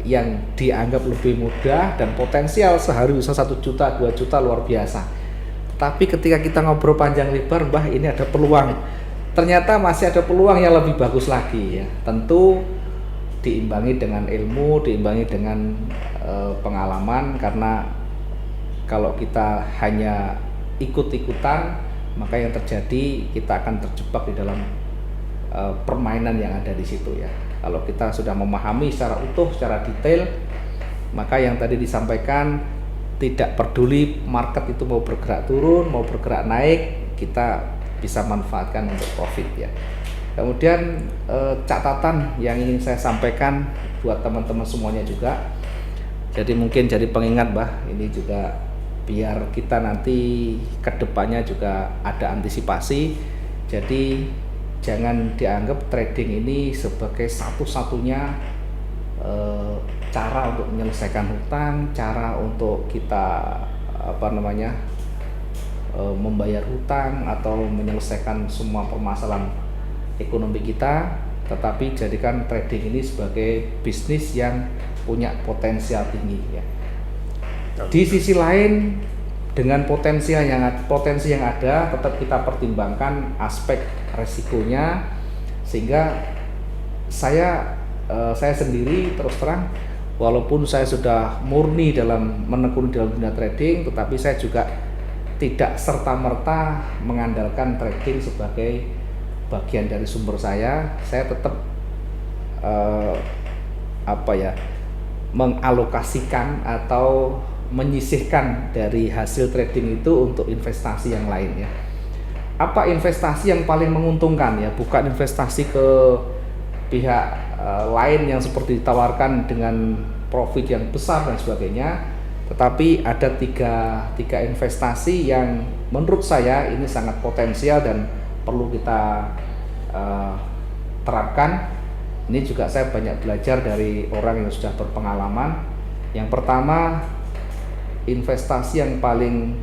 yang dianggap lebih mudah dan potensial sehari bisa 1 juta, 2 juta luar biasa. Tapi ketika kita ngobrol panjang lebar, Mbah, ini ada peluang. Ternyata masih ada peluang yang lebih bagus lagi ya. Tentu diimbangi dengan ilmu, diimbangi dengan pengalaman, karena kalau kita hanya ikut-ikutan, maka yang terjadi kita akan terjebak di dalam permainan yang ada di situ ya. Kalau kita sudah memahami secara utuh, secara detail, maka yang tadi disampaikan, tidak peduli market itu mau bergerak turun, mau bergerak naik, kita bisa manfaatkan untuk profit ya. Kemudian catatan yang ingin saya sampaikan buat teman-teman semuanya juga. Jadi mungkin jadi pengingat, Mbah, ini juga biar kita nanti kedepannya juga ada antisipasi. Jadi jangan dianggap trading ini sebagai satu-satunya cara untuk menyelesaikan hutang, cara untuk kita membayar hutang atau menyelesaikan semua permasalahan ekonomi kita, tetapi jadikan trading ini sebagai bisnis yang punya potensial tinggi ya. Di sisi lain, dengan potensi yang ada, tetap kita pertimbangkan aspek resikonya, sehingga saya sendiri terus terang, walaupun saya sudah murni dalam menekuni dalam dunia trading, tetapi saya juga tidak serta-merta mengandalkan trading sebagai bagian dari sumber saya. Saya tetap mengalokasikan atau menyisihkan dari hasil trading itu untuk investasi yang lain ya. Apa investasi yang paling menguntungkan ya? Bukan investasi ke pihak lain yang seperti ditawarkan dengan profit yang besar dan sebagainya, tetapi ada tiga investasi yang menurut saya ini sangat potensial dan perlu kita terapkan. Ini juga saya banyak belajar dari orang yang sudah berpengalaman. Yang pertama, investasi yang paling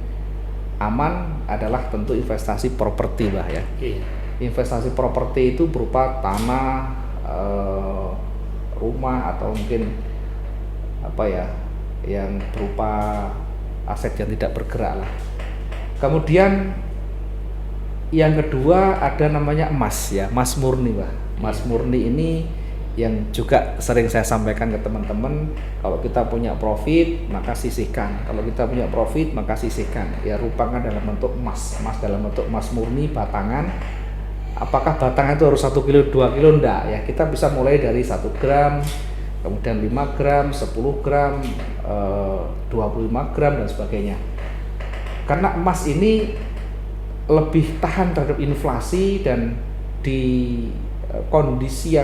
aman adalah tentu investasi properti, Mbah ya. Iya. Investasi properti itu berupa tanah, rumah, atau mungkin yang berupa aset yang tidak bergerak lah. Kemudian yang kedua ada namanya emas ya, emas murni, Mbah. Emas murni ini yang juga sering saya sampaikan ke teman-teman, kalau kita punya profit maka sisihkan, kalau kita punya profit maka sisihkan ya, rupakan dalam bentuk emas dalam bentuk emas murni batangan. Apakah batangan itu harus 1 kilo 2 kilo? Enggak ya, kita bisa mulai dari 1 gram, kemudian 5 gram, 10 gram, 25 gram dan sebagainya, karena emas ini lebih tahan terhadap inflasi, dan di kondisi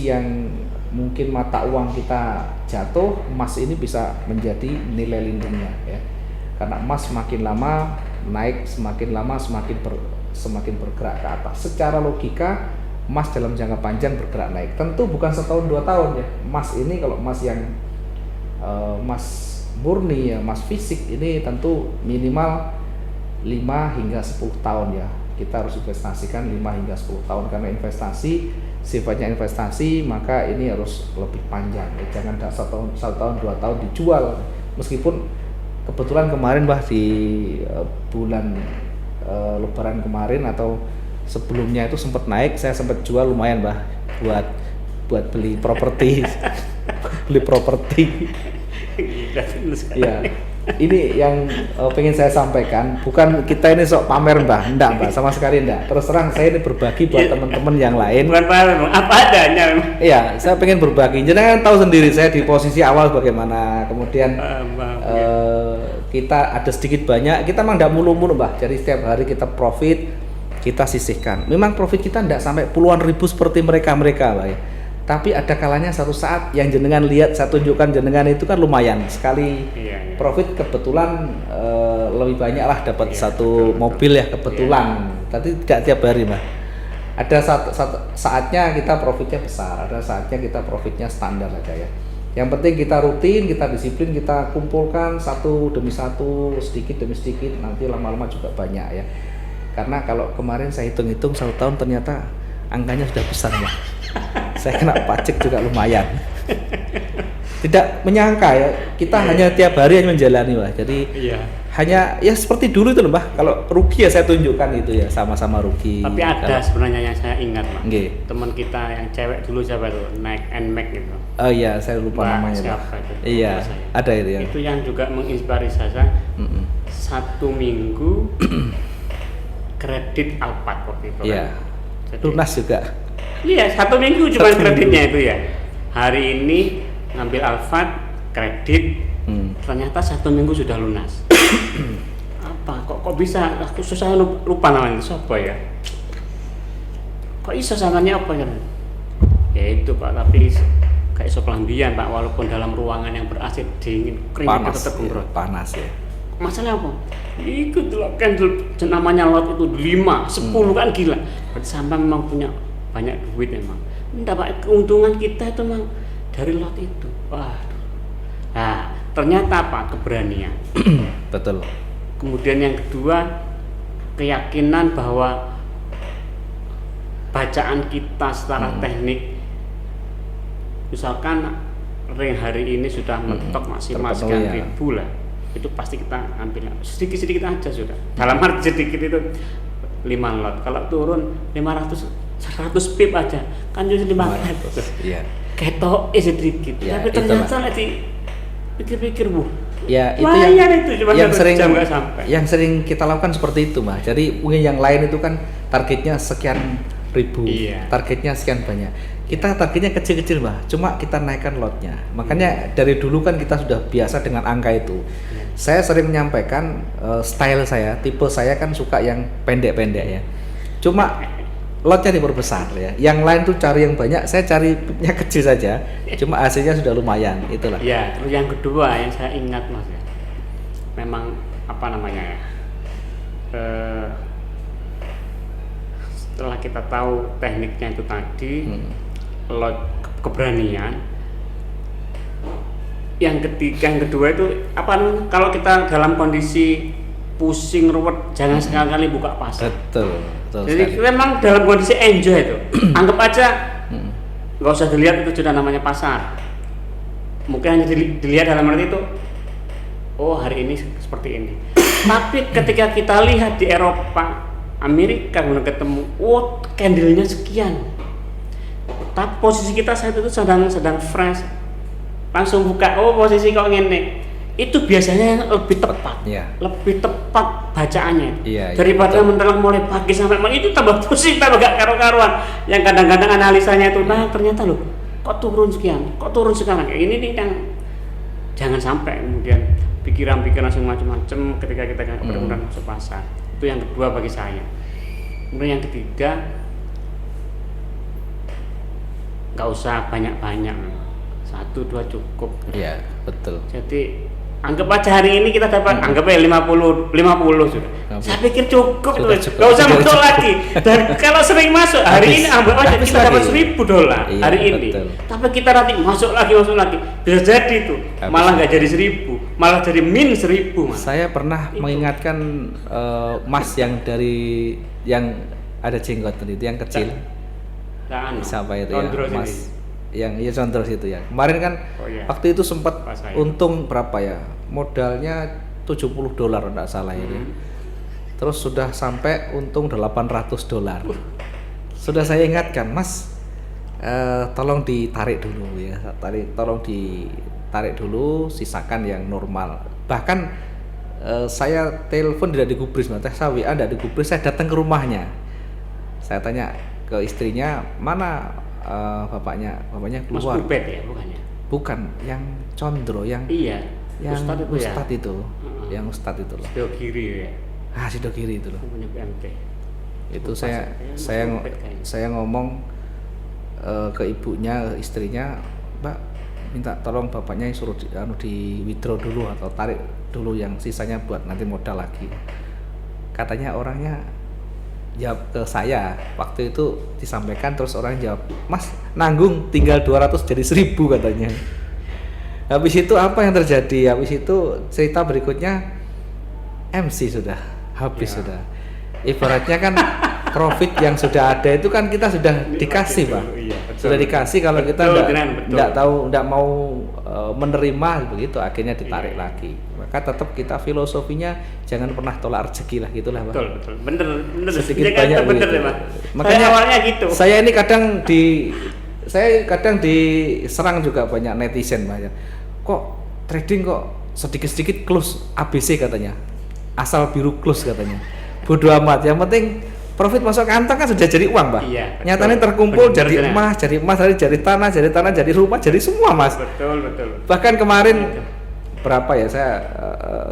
yang mungkin mata uang kita jatuh, emas ini bisa menjadi nilai lindungnya ya. Karena emas semakin lama naik, semakin lama semakin bergerak ke atas. Secara logika emas dalam jangka panjang bergerak naik. Tentu bukan setahun 2 tahun ya. Emas ini kalau emas yang emas murni ya, emas fisik ini tentu minimal 5 hingga 10 tahun ya. Kita harus investasikan 5 hingga 10 tahun, karena investasi sifatnya investasi, maka ini harus lebih panjang ya. Jangan 1 tahun 2 tahun dijual. Meskipun kebetulan kemarin, Mbah, di bulan Lebaran kemarin atau sebelumnya itu sempat naik, saya sempat jual lumayan, Mbah, buat beli properti. Beli properti. Ya. Ini yang pengen saya sampaikan, bukan kita ini sok pamer, Mbah, enggak, Mbah, sama sekali enggak. Terus terang saya ini berbagi buat teman-teman yang lain. Bukan pamer, apa adanya. Iya, saya pengen berbagi. Jangan tahu sendiri saya di posisi awal bagaimana. Kemudian kita ada sedikit banyak, kita memang enggak mulu-mulu, Mbah. Jadi setiap hari kita profit, kita sisihkan. Memang profit kita enggak sampai puluhan ribu seperti mereka, Mbah ya. Tapi ada kalanya satu saat yang jenengan lihat, saya tunjukkan jenengan itu kan lumayan sekali. Iya. Profit kebetulan lebih banyak lah, dapat satu mobil ya kebetulan. Tapi tidak tiap hari, Mbak. Ada saatnya kita profitnya besar, ada saatnya kita profitnya standar aja ya. Yang penting kita rutin, kita disiplin, kita kumpulkan satu demi satu, sedikit demi sedikit, nanti lama-lama juga banyak ya. Karena kalau kemarin saya hitung-hitung 1 tahun ternyata angkanya sudah besar ya. Saya kena pajak juga lumayan. Tidak menyangka ya, kita hanya tiap hari hanya menjalani Mbah. Jadi hanya ya seperti dulu itu loh Mbah. Kalau rugi ya saya tunjukkan itu ya, sama-sama rugi. Tapi ada sebenarnya yang saya ingat Mbah. Okay. Teman kita yang cewek dulu siapa tuh? Nike and Mac gitu. Oh iya, saya lupa namanya. Siapa itu? Iya, ada itu ya. Itu yang juga menginspirasi saya. 1 minggu kredit Alphard waktu itu. Iya. Kan? Lunas juga. Iya, 1 minggu cuma kreditnya itu ya. Hari ini ngambil Alphard kredit, ternyata 1 minggu sudah lunas. Apa? Kok bisa? Aku susah lupa namanya. Siapa ya? Kok iso sangannya apa ya? Ya itu Pak, tapi kayak iso kelambian Pak, walaupun dalam ruangan yang ber-AC dingin, keringat tetap gembrot. Panas ya. Masalah apa? Ikut loh kan namanya lot itu 5, 10 kan gila. Berarti sampai memang punya banyak duit memang. Mendapat keuntungan kita itu memang dari lot itu. Wah. Nah, ternyata apa? Keberanian. Betul. Kemudian yang kedua, keyakinan bahwa bacaan kita secara teknik, misalkan ring hari ini sudah mentok maksimal sekian ribu lah, itu pasti kita ambil sedikit-sedikit aja sudah. Dalam arti sedikit itu 5 lot. Kalau turun 100 pip aja kan jadi 500. Iya. Ketok sedikit. Ya, tapi ternyata lagi pikir-pikir ya itu cuma yang sering kita lakukan seperti itu Mbah. Jadi mungkin yang lain itu kan targetnya sekian ribu, targetnya sekian banyak. Kita targetnya kecil-kecil Mbah, cuma kita naikkan lotnya. Makanya dari dulu kan kita sudah biasa dengan angka itu. Saya sering menyampaikan style saya, tipe saya kan suka yang pendek-pendek ya. Cuma lotnya diperbesar ya. Yang lain tuh cari yang banyak, saya carinya kecil saja. Cuma hasilnya sudah lumayan, itulah. Ya, terus yang kedua yang saya ingat Mas ya. Memang apa namanya ya? Setelah kita tahu tekniknya itu tadi, lot keberanian. Yang kedua itu apa namanya? Kalau kita dalam kondisi pusing ruwet, jangan sekali-kali buka pasar. Betul jadi sekali. memang dalam kondisi enjoy itu. Anggap aja nggak usah dilihat itu sudah namanya pasar. Mungkin hanya dilihat dalam arti itu, oh hari ini seperti ini. Tapi ketika kita lihat di Eropa, Amerika kemudian ketemu, oh candle-nya sekian. Tapi posisi kita saat itu sedang fresh, langsung buka, oh posisi kok ngene. Itu biasanya lebih tepat, lebih tepat bacaannya daripada mentelang mulai pagi sampai malam. Itu tambah pusing, tambah gak karu-karuan. Yang kadang-kadang analisanya itu, nah ternyata loh, kok turun sekian, kok turun sekarang. Kayak ini nih yang jangan sampai kemudian pikiran-pikiran langsung macam-macam ketika kita benar-benar masuk pasar. Itu yang kedua bagi saya. Kemudian yang ketiga, nggak usah banyak-banyak, 1-2 cukup. Iya betul. Jadi anggap aja hari ini kita dapat anggap aja 50 sudah. Saya pikir cukup tuh. Enggak usah masuk lagi. Dan kalau sering masuk hari ini anggap aja kita dapat $1.000 hari ini. Betul. Tapi kita nanti masuk lagi bisa jadi tuh malah nggak jadi 1.000, malah jadi min 1.000 Mas. Saya pernah mengingatkan Mas yang ada jenggot itu yang kecil. Siapa itu ya Mas? Yang Condros itu ya. Kemarin kan waktu itu sempat untung berapa ya? Modalnya $70 enggak salah ini. Terus sudah sampai untung $800. Sudah saya ingatkan, Mas, tolong ditarik dulu ya. Tolong ditarik dulu, sisakan yang normal. Bahkan saya telepon tidak digubris, saya WA tidak digubris, saya datang ke rumahnya. Saya tanya ke istrinya, mana bapaknya keluar. Mas Ubed ya bukannya? Bukan, yang Condro, yang Ustadz itu, yang Ustadz itu loh. Sidogiri ya. Sidogiri itu loh. Punya PMT. Itu saya ngomong ke ibunya, istrinya, Mbak, minta tolong bapaknya suruh di withdraw dulu atau tarik dulu yang sisanya buat nanti modal lagi. Katanya orangnya jawab ke saya waktu itu disampaikan, terus orang jawab, Mas nanggung tinggal 200 jadi 1.000 katanya. Habis itu apa yang terjadi? Habis itu cerita berikutnya MC sudah habis sudah. Ibaratnya kan profit yang sudah ada itu kan kita sudah dikasih, Pak. Iya, sudah dikasih, kalau kita enggak tahu, enggak mau menerima begitu, akhirnya ditarik lagi. Maka tetap kita filosofinya jangan pernah tolak rezeki lah, gitulah, Pak. Betul. Bener. Sedikit banyak bener, begitu. Pak. Makanya saya awalnya gitu. Saya ini kadang diserang juga banyak netizen, Pak. Kok trading kok sedikit-sedikit close ABC katanya. Asal biru close katanya. Bodoh amat, yang penting profit masuk kantong kan sudah jadi uang, Pak. Iya, nyatanya terkumpul jadi emas dari tanah, jadi rumah, jadi semua, Mas. Betul. Bahkan kemarin berapa ya, saya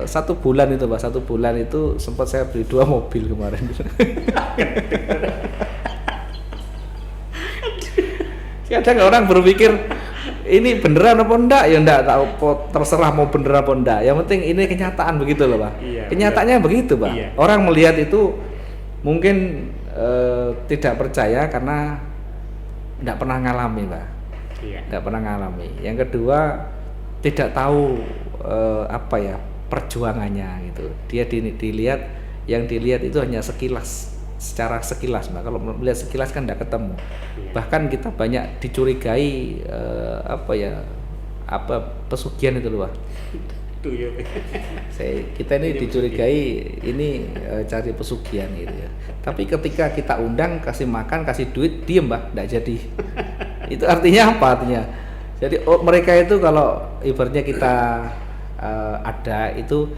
1 bulan itu, Pak, 1 bulan itu sempat saya beli 2 mobil kemarin. Kadang orang berpikir ini beneran apa enggak, ya enggak tahu, terserah mau beneran apa enggak. Yang penting ini kenyataan begitu loh, Pak. Iya, kenyataannya begitu, Pak. Iya. Orang melihat itu mungkin tidak percaya karena enggak pernah ngalami, Pak. Iya. Enggak pernah ngalami. Yang kedua, tidak tahu perjuangannya gitu. Dia dilihat, yang dilihat itu hanya secara sekilas, Mbak. Kalau melihat sekilas kan tidak ketemu. Bahkan kita banyak dicurigai pesugihan itu loh, Pak. Kita ini dicurigai ini cari pesugihan gitu ya. Tapi ketika kita undang, kasih makan, kasih duit, diem, Mbak, tidak jadi. Itu artinya apa? Artinya jadi mereka itu kalau ibaratnya kita ada itu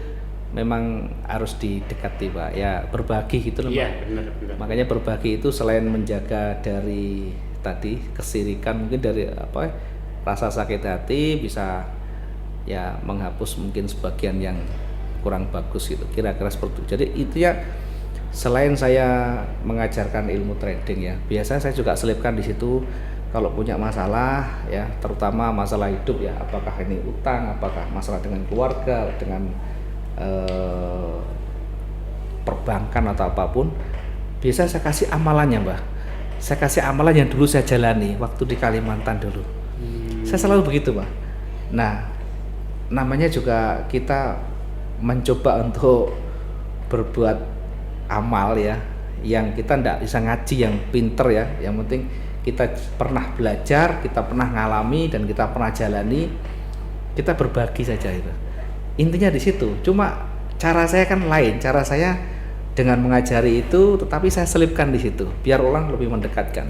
memang harus didekati, Pak, ya, berbagi gitu loh, Pak. Iya, benar. Makanya berbagi itu selain menjaga dari tadi kesirikan, mungkin dari rasa sakit hati, bisa ya menghapus mungkin sebagian yang kurang bagus gitu, kira-kira seperti itu. Jadi itu ya, selain saya mengajarkan ilmu trading ya, biasanya saya juga selipkan di situ kalau punya masalah ya, terutama masalah hidup ya, apakah ini utang, apakah masalah dengan keluarga, dengan perbankan atau apapun, biasa saya kasih amalannya, Mbak. Saya kasih amalan yang dulu saya jalani waktu di Kalimantan dulu. Saya selalu begitu, Mbak. Nah, namanya juga kita mencoba untuk berbuat amal ya, yang kita enggak bisa ngaji yang pinter ya, yang penting kita pernah belajar, kita pernah ngalami, dan kita pernah jalani, kita berbagi saja itu. Intinya di situ. Cuma cara saya kan lain. Cara saya dengan mengajari itu, tetapi saya selipkan di situ biar orang lebih mendekatkan.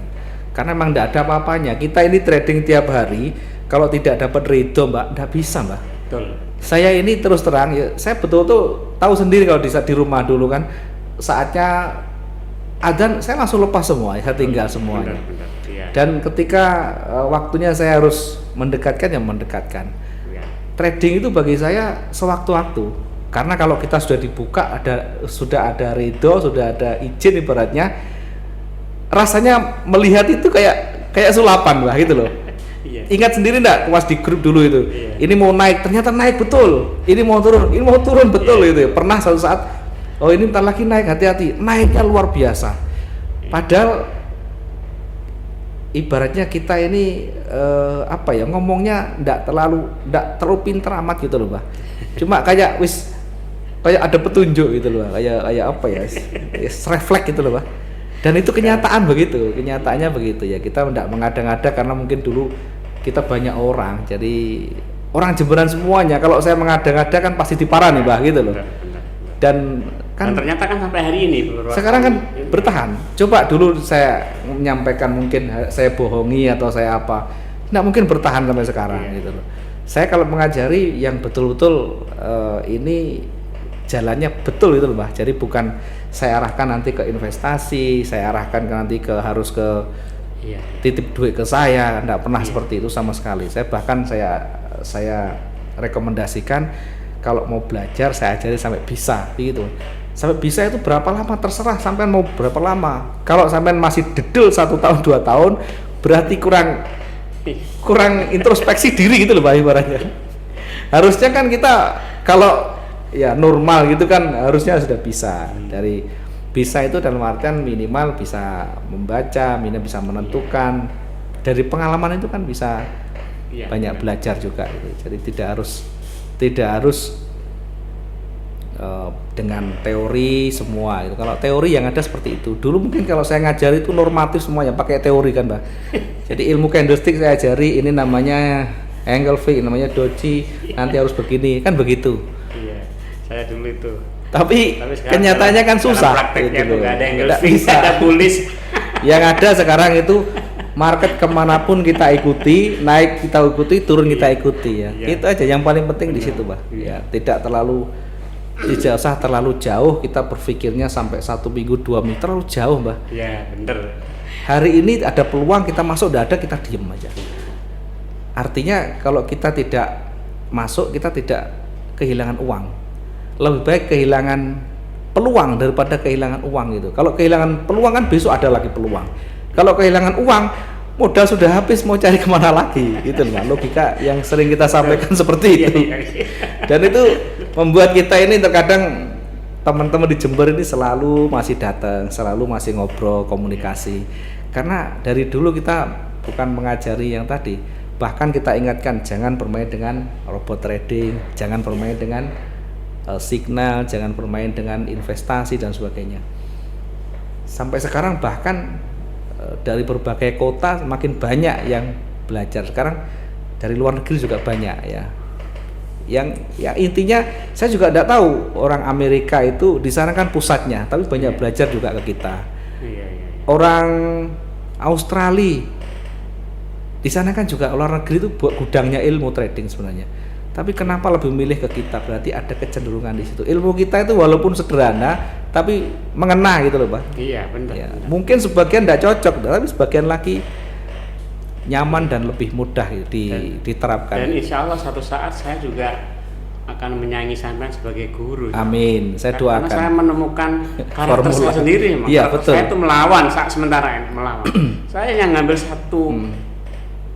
Karena memang tidak ada apa-apanya. Kita ini trading tiap hari, kalau tidak dapat ridho, Mbak, tidak bisa, Mbak. Betul. Saya ini terus terang ya, saya betul-betul tahu sendiri kalau di rumah dulu kan, saatnya adzan saya langsung lepas semua, saya tinggal semuanya. Benar. Dan ketika waktunya saya harus mendekatkan, ya mendekatkan. Trading itu bagi saya sewaktu-waktu, karena kalau kita sudah dibuka, sudah ada ridho, sudah ada izin, ibaratnya rasanya melihat itu kayak sulapan, Mbak, gitu loh. Ingat sendiri enggak pas di grup dulu itu, ini mau naik, ternyata naik betul, ini mau turun betul gitu. Pernah suatu saat, oh ini bentar lagi naik, hati-hati, naiknya luar biasa. Padahal ibaratnya kita ini ngomongnya enggak terlalu pintar amat gitu loh, Pak. Cuma kayak ada petunjuk gitu loh, kayak refleks gitu loh, Pak. Dan itu kenyataan begitu, kenyataannya begitu ya. Kita enggak mengada-ngada karena mungkin dulu kita banyak orang, jadi orang Jemberan semuanya. Kalau saya mengada-ngada kan pasti diparani, Mbak, gitu loh. Dan ternyata kan sampai hari ini sekarang kan bertahan. Coba dulu saya menyampaikan, mungkin saya bohongi atau saya apa, nggak mungkin bertahan sampai sekarang gitu loh. Saya kalau mengajari yang betul-betul ini jalannya betul gitu loh, Mbak. Jadi bukan saya arahkan nanti ke investasi, saya arahkan harus ke titip duit ke saya, nggak pernah seperti itu sama sekali. Saya bahkan saya rekomendasikan kalau mau belajar saya ajari sampai bisa gitu. Sampai bisa itu berapa lama terserah, sampai mau berapa lama. Kalau sampai masih dedel 1 tahun 2 tahun, berarti kurang introspeksi diri gitu loh, Pak, ibaratnya. Harusnya kan kita kalau ya normal gitu kan harusnya sudah bisa. Dari bisa itu dalam artian minimal bisa membaca, minimal bisa menentukan. Dari pengalaman itu kan bisa banyak belajar juga gitu. Jadi tidak harus dengan teori semua gitu. Kalau teori yang ada seperti itu. Dulu mungkin kalau saya ngajari itu normatif semuanya, pakai teori kan, Mbak. Jadi ilmu candlestick saya ajari, ini namanya angle fix, namanya doji, nanti harus begini, kan begitu. Iya, saya dulu itu. Tapi kenyataannya kan susah. Prakteknya gitu, nggak ada angle fix, ada bullish. Yang ada sekarang itu market kemanapun kita ikuti, naik kita ikuti, turun kita ikuti ya. Itu aja yang paling penting di situ, Pak. Ya, tidak usah terlalu jauh kita berpikirnya sampai 1 minggu 2 minggu, terlalu jauh, Mbak. Iya, bener. Hari ini ada peluang, kita masuk, udah ada, kita diem aja. Artinya kalau kita tidak masuk, kita tidak kehilangan uang. Lebih baik kehilangan peluang daripada kehilangan uang gitu. Kalau kehilangan peluang kan besok ada lagi peluang. Kalau kehilangan uang, modal sudah habis, mau cari kemana lagi? Itu loh logika yang sering kita sampaikan seperti itu. Dan itu membuat kita ini terkadang teman-teman di Jember ini selalu masih datang, selalu masih ngobrol, komunikasi. Karena dari dulu kita bukan mengajari yang tadi, bahkan kita ingatkan jangan bermain dengan robot trading, jangan bermain dengan signal, jangan bermain dengan investasi dan sebagainya. Sampai sekarang bahkan dari berbagai kota makin banyak yang belajar. Sekarang dari luar negeri juga banyak ya. Yang ya intinya saya juga tidak tahu orang Amerika itu di sana kan pusatnya, tapi banyak belajar juga ke kita. Orang Australia di sana kan juga luar negeri itu buat gudangnya ilmu trading sebenarnya. Tapi kenapa lebih milih ke kita? Berarti ada kecenderungan di situ. Ilmu kita itu walaupun sederhana, tapi mengena gitu loh, Pak. Iya, benar. Ya, mungkin sebagian tidak cocok, tapi sebagian lagi nyaman dan lebih mudah diterapkan. Dan insya Allah suatu saat saya juga akan menyayangi sampean sebagai guru. Amin. Saya doakan. Karena saya menemukan karakter saya sendiri. Iya, betul. Saya itu melawan saat sementara ini melawan. Saya yang ngambil satu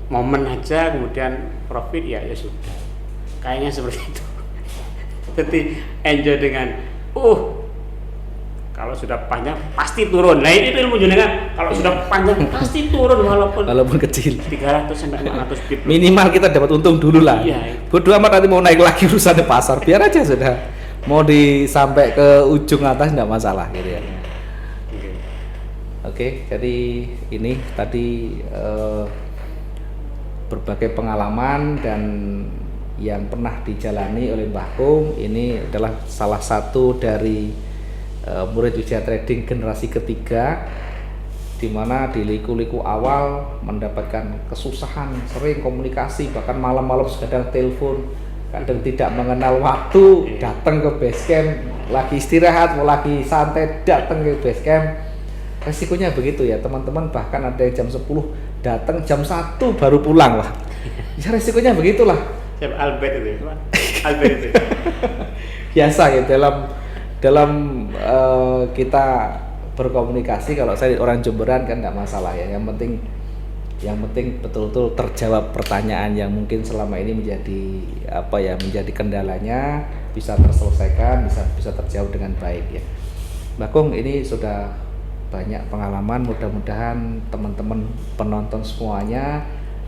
momen aja, kemudian profit ya sudah. Kayaknya seperti itu. Jadi enjoy dengan kalau sudah panjang pasti turun. Nah ini ilmu jenengan, kalau sudah panjang pasti turun walaupun kecil. 300 sampai 400 pip. Minimal kita dapat untung dulu lah. Iya. Bodoh amat nanti mau naik lagi urusannya pasar, biar aja sudah. Mau sampai ke ujung atas enggak masalah gitu ya. Oke, jadi ini tadi berbagai pengalaman dan yang pernah dijalani oleh Mbah Kung. Ini adalah salah satu dari murid Wijaya Trading generasi ketiga, di mana di liku-liku awal mendapatkan kesusahan, sering komunikasi, bahkan malam-malam kadang telepon, kadang tidak mengenal waktu, datang ke base camp, lagi istirahat, mau lagi santai, datang ke base camp. Resikonya begitu ya teman-teman, bahkan ada yang jam 10 datang, jam 1 baru pulang lah. Ya resikonya begitulah. Siapa Albert itu? Albert itu. Biasa ya dalam kita berkomunikasi. Kalau saya orang Jemberan kan nggak masalah ya. Yang penting betul-betul terjawab pertanyaan yang mungkin selama ini menjadi kendalanya, bisa terselesaikan, bisa terjawab dengan baik ya. Mbak Kung, ini sudah banyak pengalaman, mudah-mudahan teman-teman penonton semuanya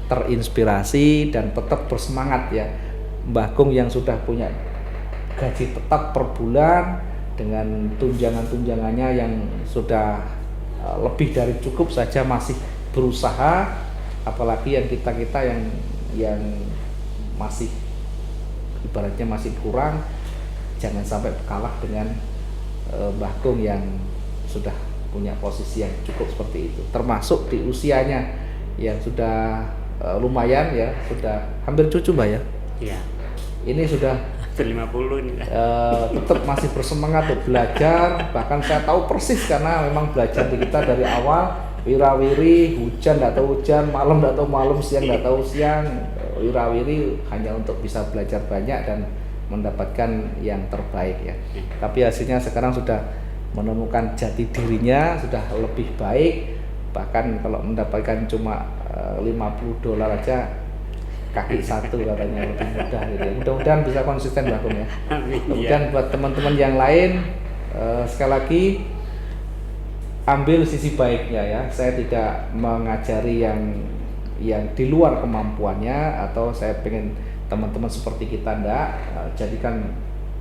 terinspirasi dan tetap bersemangat ya. Mbah Kung yang sudah punya gaji tetap per bulan dengan tunjangan-tunjangannya yang sudah lebih dari cukup saja masih berusaha, apalagi yang kita yang masih ibaratnya masih kurang, jangan sampai kalah dengan Mbah Kung yang sudah punya posisi yang cukup seperti itu, termasuk di usianya yang sudah lumayan ya, sudah hampir cucu Mbak ya. Iya. Ini sudah 50 ini. Tetap masih bersemangat untuk belajar, bahkan saya tahu persis karena memang belajar di kita dari awal, wirawiri, hujan tidak tahu hujan, malam tidak tahu malam, siang tidak tahu siang, wirawiri hanya untuk bisa belajar banyak dan mendapatkan yang terbaik ya. Tapi hasilnya sekarang sudah menemukan jati dirinya, sudah lebih baik. Bahkan kalau mendapatkan cuma $50 aja kaki satu katanya lebih mudah gitu ya. Mudah-mudahan bisa konsisten Mbak Kung ya. Kemudian buat teman-teman yang lain sekali lagi ambil sisi baiknya ya. Saya tidak mengajari yang di luar kemampuannya atau saya pengen teman-teman seperti kita, enggak. Jadikan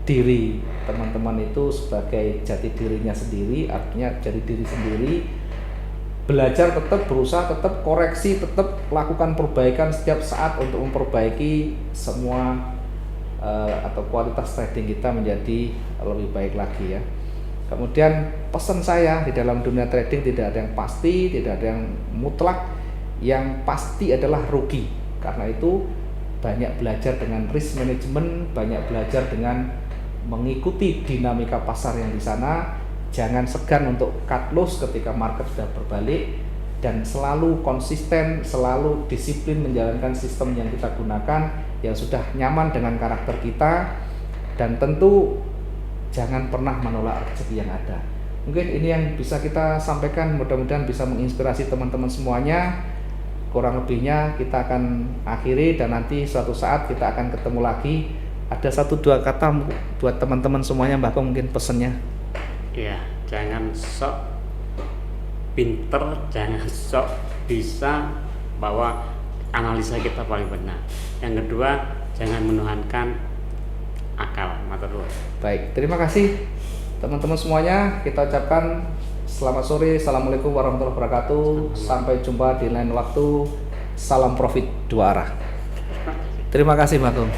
diri teman-teman itu sebagai jati dirinya sendiri, artinya jadi diri sendiri, belajar tetap, berusaha tetap, koreksi tetap, lakukan perbaikan setiap saat untuk memperbaiki semua atau kualitas trading kita menjadi lebih baik lagi ya. Kemudian pesan saya, di dalam dunia trading tidak ada yang pasti, tidak ada yang mutlak, yang pasti adalah rugi. Karena itu banyak belajar dengan risk management, banyak belajar dengan mengikuti dinamika pasar yang di sana. Jangan segan untuk cut loss ketika market sudah berbalik, dan selalu konsisten, selalu disiplin menjalankan sistem yang kita gunakan yang sudah nyaman dengan karakter kita, dan tentu jangan pernah menolak rezeki yang ada. Mungkin ini yang bisa kita sampaikan, mudah-mudahan bisa menginspirasi teman-teman semuanya. Kurang lebihnya kita akan akhiri, dan nanti suatu saat kita akan ketemu lagi. Ada 1-2 kata buat teman-teman semuanya, Mbak Kong, mungkin pesannya. Ya, jangan sok pinter, jangan sok bisa bahwa analisa kita paling benar. Yang kedua, jangan menuhankan akal. Matur nuwun. Baik, terima kasih teman-teman semuanya. Kita ucapkan selamat sore. Assalamualaikum warahmatullahi wabarakatuh. Sampai jumpa di lain waktu. Salam profit 2 arah. Terima kasih, Mbak Kong.